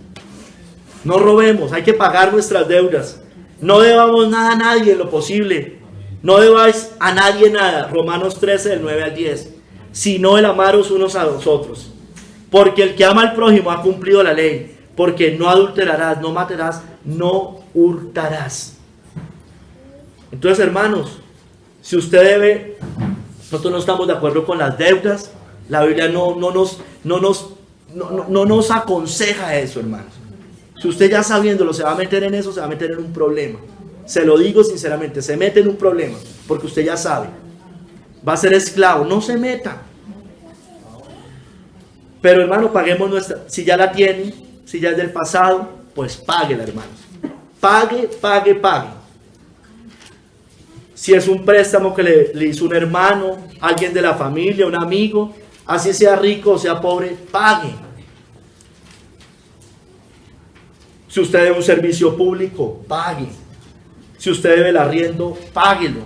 No robemos, hay que pagar nuestras deudas. No debamos nada a nadie en lo posible. No debáis a nadie nada. Romanos 13, del 9 al 10. Sino el amaros unos a los otros. Porque el que ama al prójimo ha cumplido la ley. Porque no adulterarás, no matarás, no hurtarás. Entonces, hermanos, si usted debe, nosotros no estamos de acuerdo con las deudas. La Biblia no nos aconseja eso, hermanos. Si usted ya sabiéndolo se va a meter en eso, se va a meter en un problema. Se lo digo sinceramente, se mete en un problema, porque usted ya sabe. Va a ser esclavo, no se meta. Pero, hermano, paguemos nuestra, si ya la tiene, si ya es del pasado, pues páguela, hermanos. Pague. Si es un préstamo que le hizo un hermano, alguien de la familia, un amigo, así sea rico o sea pobre, pague. Si usted debe un servicio público, pague. Si usted debe el arriendo, páguelo.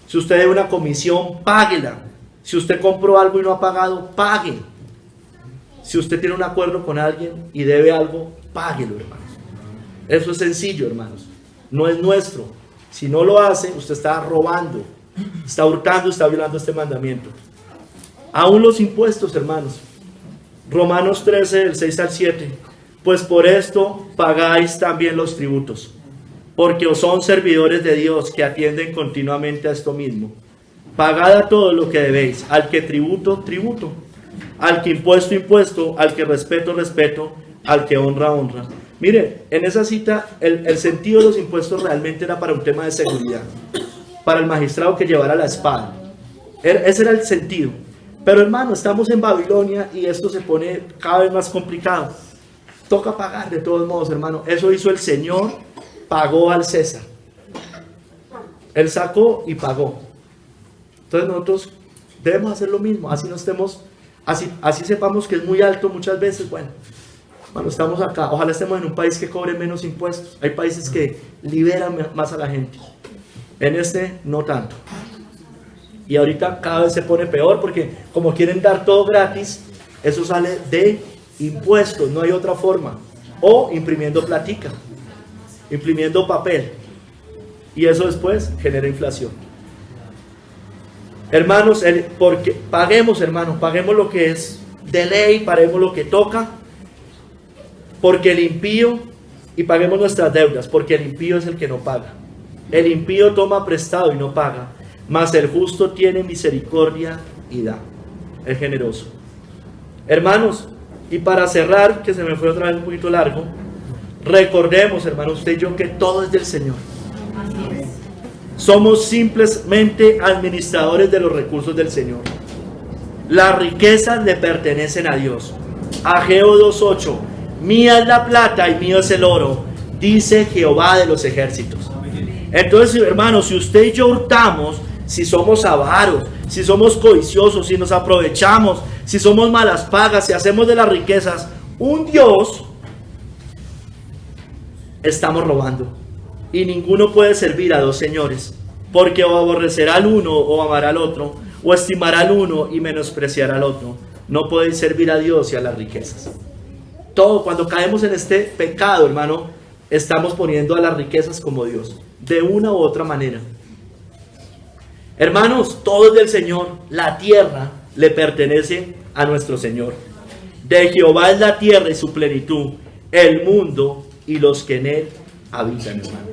Si usted debe una comisión, páguela. Si usted compró algo y no ha pagado, pague. Si usted tiene un acuerdo con alguien y debe algo, páguelo, hermanos. Eso es sencillo, hermanos. No es nuestro. Si no lo hace, usted está robando, está hurtando, está violando este mandamiento. Aún los impuestos, hermanos. Romanos 13, del 6 al 7. Pues por esto pagáis también los tributos, porque os son servidores de Dios que atienden continuamente a esto mismo. Pagad a todo lo que debéis, al que tributo, tributo, al que impuesto, impuesto, al que respeto, respeto, al que honra, honra. Mire, en esa cita el sentido de los impuestos realmente era para un tema de seguridad, para el magistrado que llevara la espada. Ese era el sentido. Pero, hermano, estamos en Babilonia y esto se pone cada vez más complicado. Toca pagar de todos modos, hermano. Eso hizo el Señor, pagó al César. Él sacó y pagó. Entonces nosotros debemos hacer lo mismo. Así no estemos, así sepamos que es muy alto muchas veces. Bueno, estamos acá. Ojalá estemos en un país que cobre menos impuestos. Hay países que liberan más a la gente. En este no tanto. Y ahorita cada vez se pone peor porque como quieren dar todo gratis, eso sale de impuestos, no hay otra forma. O imprimiendo platica, imprimiendo papel. Y eso después genera inflación. Hermanos, porque paguemos, hermanos, paguemos lo que es de ley, paguemos lo que toca. Porque el impío, y paguemos nuestras deudas, porque el impío es el que no paga. El impío toma prestado y no paga, mas el justo tiene misericordia y da. Es generoso. Hermanos, y para cerrar, que se me fue otra vez un poquito largo, recordemos, hermanos, usted y yo, que todo es del Señor. Somos simplemente administradores de los recursos del Señor. Las riquezas le pertenecen a Dios. Ageo 2:8. Mía es la plata y mío es el oro, dice Jehová de los ejércitos. Entonces, hermanos, si usted y yo hurtamos, si somos avaros, si somos codiciosos, si nos aprovechamos, si somos malas pagas, si hacemos de las riquezas un Dios, estamos robando. Y ninguno puede servir a dos señores, porque o aborrecerá al uno o amará al otro, o estimará al uno y menospreciará al otro. No podéis servir a Dios y a las riquezas. Todo, cuando caemos en este pecado, hermano, estamos poniendo a las riquezas como Dios, de una u otra manera. Hermanos, todo es del Señor. La tierra le pertenece a nuestro Señor. De Jehová es la tierra y su plenitud, el mundo y los que en él habitan, hermanos.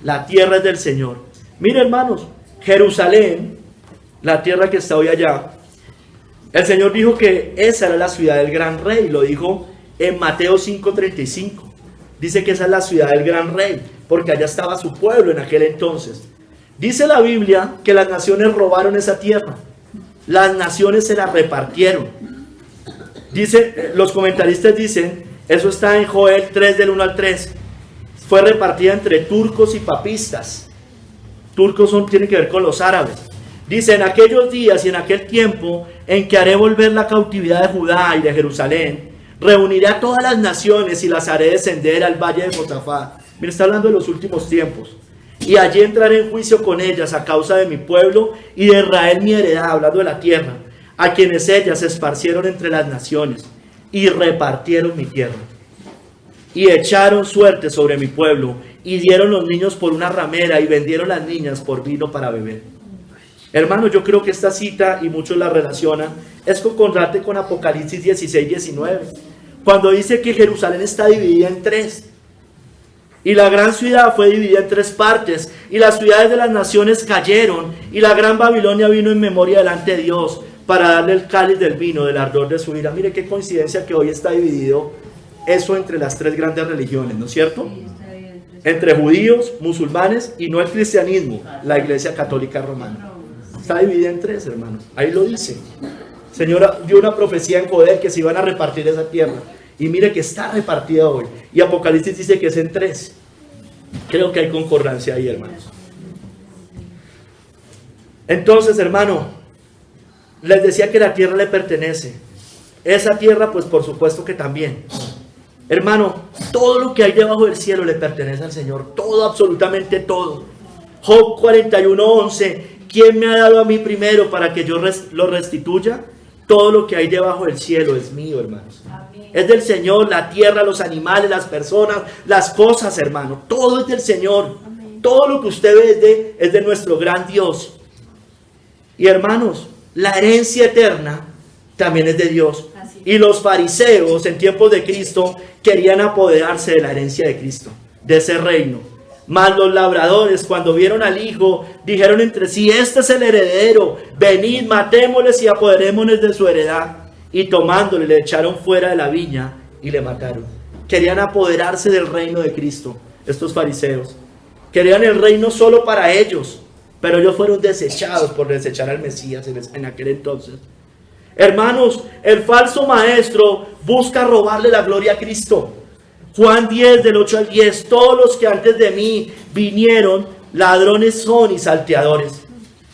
La tierra es del Señor. Mire, hermanos, Jerusalén, la tierra que está hoy allá, el Señor dijo que esa era la ciudad del gran rey. Lo dijo en Mateo 5:35. Dice que esa es la ciudad del gran rey, porque allá estaba su pueblo en aquel entonces. Dice la Biblia que las naciones robaron esa tierra. Las naciones se la repartieron. Dice, los comentaristas dicen, eso está en Joel 3 del 1 al 3. Fue repartida entre turcos y papistas. Turcos tienen que ver con los árabes. Dice, en aquellos días y en aquel tiempo en que haré volver la cautividad de Judá y de Jerusalén, reuniré a todas las naciones y las haré descender al valle de Josafat. Mira, está hablando de los últimos tiempos. Y allí entraré en juicio con ellas a causa de mi pueblo y de Israel mi heredad, hablando de la tierra, a quienes ellas se esparcieron entre las naciones y repartieron mi tierra. Y echaron suerte sobre mi pueblo y dieron los niños por una ramera y vendieron las niñas por vino para beber. Hermanos, yo creo que esta cita, y muchos la relacionan, es concordante con Apocalipsis 16-19, cuando dice que Jerusalén está dividida en tres. Y la gran ciudad fue dividida en tres partes, y las ciudades de las naciones cayeron, y la gran Babilonia vino en memoria delante de Dios, para darle el cáliz del vino, del ardor de su ira. Mire qué coincidencia que hoy está dividido eso entre las tres grandes religiones, ¿no es cierto? Entre judíos, musulmanes, y no el cristianismo, la iglesia católica romana. Está dividida en tres, hermanos, ahí lo dice. El Señor dio una profecía en Joel que se iban a repartir esa tierra. Y mire que está repartida hoy. Y Apocalipsis dice que es en tres. Creo que hay concordancia ahí, hermanos. Entonces, hermano, les decía que la tierra le pertenece. Esa tierra, pues por supuesto que también. Hermano, todo lo que hay debajo del cielo le pertenece al Señor. Todo, absolutamente todo. Job 41:11. ¿Quién me ha dado a mí primero para que yo lo restituya? Todo lo que hay debajo del cielo es mío, hermanos. Amén. Es del Señor, la tierra, los animales, las personas, las cosas, hermano. Todo es del Señor. Amén. Todo lo que usted ve es de nuestro gran Dios. Y hermanos, la herencia eterna también es de Dios. Y los fariseos en tiempos de Cristo querían apoderarse de la herencia de Cristo, de ese reino. Mas los labradores, cuando vieron al hijo, dijeron entre sí: este es el heredero, venid, matémosles y apoderémonos de su heredad. Y tomándole, le echaron fuera de la viña y le mataron. Querían apoderarse del reino de Cristo, estos fariseos. Querían el reino solo para ellos, pero ellos fueron desechados por desechar al Mesías en aquel entonces. Hermanos, el falso maestro busca robarle la gloria a Cristo. Juan 10, del 8 al 10, todos los que antes de mí vinieron, ladrones son y salteadores,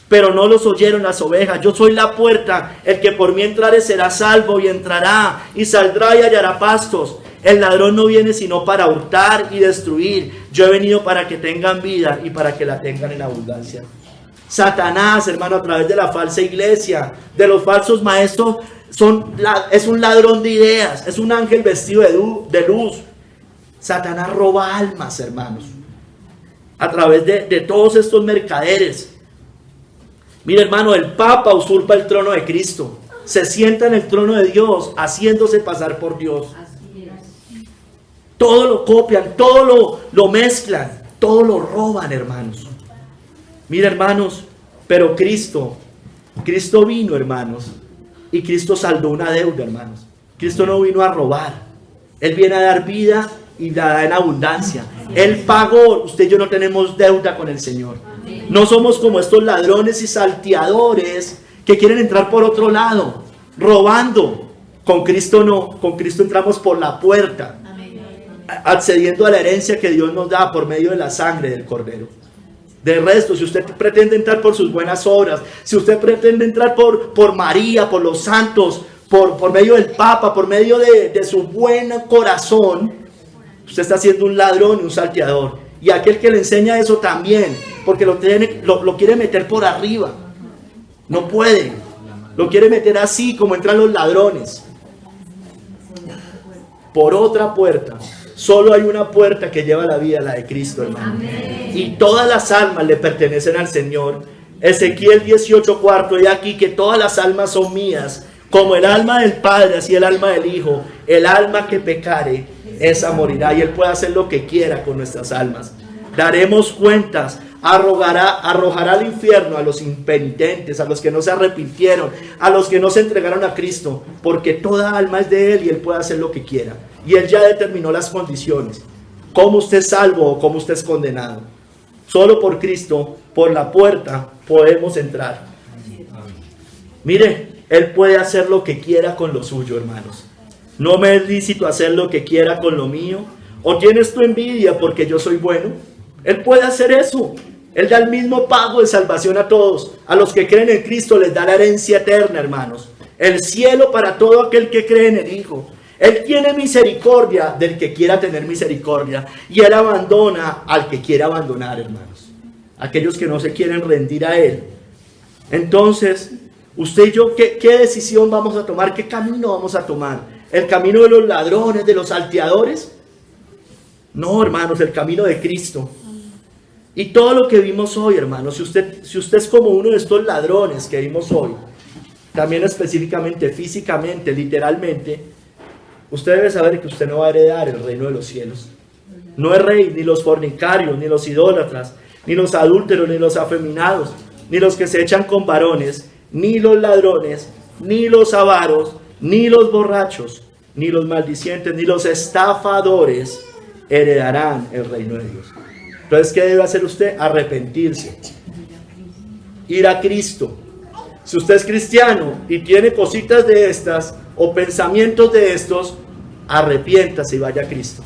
pero no los oyeron las ovejas. Yo soy la puerta, el que por mí entrare será salvo, y entrará y saldrá y hallará pastos. El ladrón no viene sino para hurtar y destruir. Yo he venido para que tengan vida y para que la tengan en abundancia. Satanás, hermano, a través de la falsa iglesia, de los falsos maestros, es un ladrón de ideas, es un ángel vestido de luz. Satanás roba almas, hermanos, a través de todos estos mercaderes. Mira, hermano, el Papa usurpa el trono de Cristo, se sienta en el trono de Dios, haciéndose pasar por Dios. Todo lo copian, todo lo mezclan, todo lo roban, hermanos. Mira, hermanos, pero Cristo vino, hermanos, y Cristo saldó una deuda, hermanos. Cristo no vino a robar, Él viene a dar vida y la da en abundancia. Él pagó. Usted y yo no tenemos deuda con el Señor. No somos como estos ladrones y salteadores que quieren entrar por otro lado, robando. Con Cristo no, con Cristo entramos por la puerta, accediendo a la herencia que Dios nos da por medio de la sangre del Cordero. De resto, si usted pretende entrar por sus buenas obras, si usted pretende entrar por María, por los santos, por medio del Papa, por medio de su buen corazón, usted está siendo un ladrón y un salteador. Y aquel que le enseña eso también, porque lo quiere meter por arriba. No puede. Lo quiere meter así como entran los ladrones. Por otra puerta. Solo hay una puerta que lleva a la vida, la de Cristo, hermano. Amén. Y todas las almas le pertenecen al Señor. Ezequiel 18:4, y aquí que todas las almas son mías, como el alma del Padre, así el alma del Hijo. El alma que pecare, esa morirá. Y Él puede hacer lo que quiera con nuestras almas. Daremos cuentas. Arrojará al infierno a los impenitentes, a los que no se arrepintieron, a los que no se entregaron a Cristo, porque toda alma es de Él y Él puede hacer lo que quiera. Y Él ya determinó las condiciones, cómo usted es salvo o cómo usted es condenado. Solo por Cristo, por la puerta, podemos entrar. Mire, Él puede hacer lo que quiera con lo suyo, hermanos. No me es lícito hacer lo que quiera con lo mío. ¿O tienes tu envidia porque yo soy bueno? Él puede hacer eso. Él da el mismo pago de salvación a todos. A los que creen en Cristo les da la herencia eterna, hermanos. El cielo para todo aquel que cree en el Hijo. Él tiene misericordia del que quiera tener misericordia. Y Él abandona al que quiera abandonar, hermanos. Aquellos que no se quieren rendir a Él. Entonces, usted y yo, ¿qué decisión vamos a tomar? ¿Qué camino vamos a tomar? ¿El camino de los ladrones, de los salteadores? No, hermanos, el camino de Cristo. Y todo lo que vimos hoy, hermanos, si usted es como uno de estos ladrones que vimos hoy, también específicamente, físicamente, literalmente, usted debe saber que usted no va a heredar el reino de los cielos. No es rey, ni los fornicarios, ni los idólatras, ni los adúlteros, ni los afeminados, ni los que se echan con varones, ni los ladrones, ni los avaros, ni los borrachos, ni los maldicientes, ni los estafadores heredarán el reino de Dios. Entonces, ¿qué debe hacer usted? Arrepentirse. Ir a Cristo. Si usted es cristiano y tiene cositas de estas o pensamientos de estos, arrepiéntase y vaya a Cristo.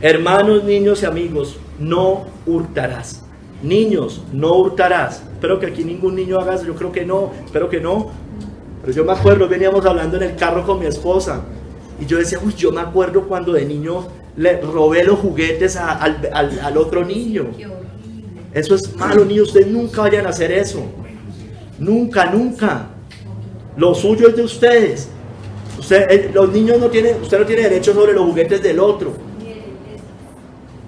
Hermanos, niños y amigos, no hurtarás. Niños, no hurtarás. Espero que aquí ningún niño haga eso. Yo creo que no, espero que no. Pero yo me acuerdo, veníamos hablando en el carro con mi esposa y yo decía, yo me acuerdo cuando de niño le robé los juguetes al otro niño. Eso es malo, niños. Ustedes nunca vayan a hacer eso. Nunca, nunca. Lo suyo es de ustedes. Los niños usted no tiene derecho sobre los juguetes del otro.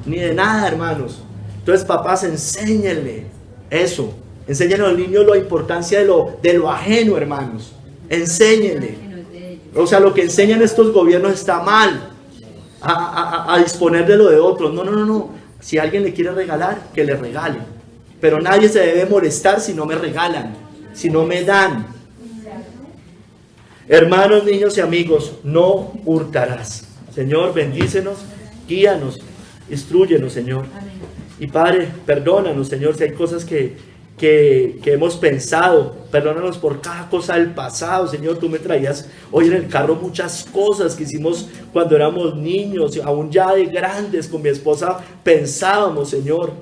Ni de nada, hermanos. Entonces, papás, enséñenle eso. Enséñenle a los niños la importancia de lo ajeno, hermanos. Enséñenle. O sea, lo que enseñan estos gobiernos está mal. A disponer de lo de otros. No. Si alguien le quiere regalar, que le regale. Pero nadie se debe molestar si no me regalan, si no me dan. Hermanos, niños y amigos, no hurtarás. Señor, bendícenos, guíanos, instrúyenos, Señor. Y Padre, perdónanos, Señor, si hay cosas que hemos pensado. Perdónanos por cada cosa del pasado, Señor. Tú me traías hoy en el carro muchas cosas que hicimos cuando éramos niños, aún ya de grandes, con mi esposa pensábamos, Señor.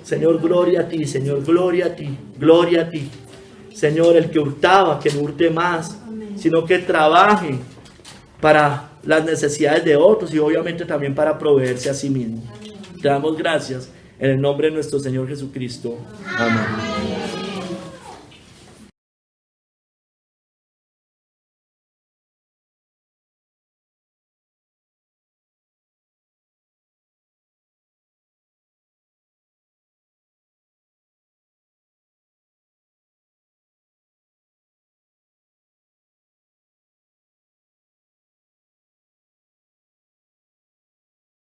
Señor, gloria a ti, Señor, gloria a ti, gloria a ti. Señor, el que hurtaba, que no hurte más, sino que trabaje para las necesidades de otros y obviamente también para proveerse a sí mismo. Te damos gracias en el nombre de nuestro Señor Jesucristo. Amén.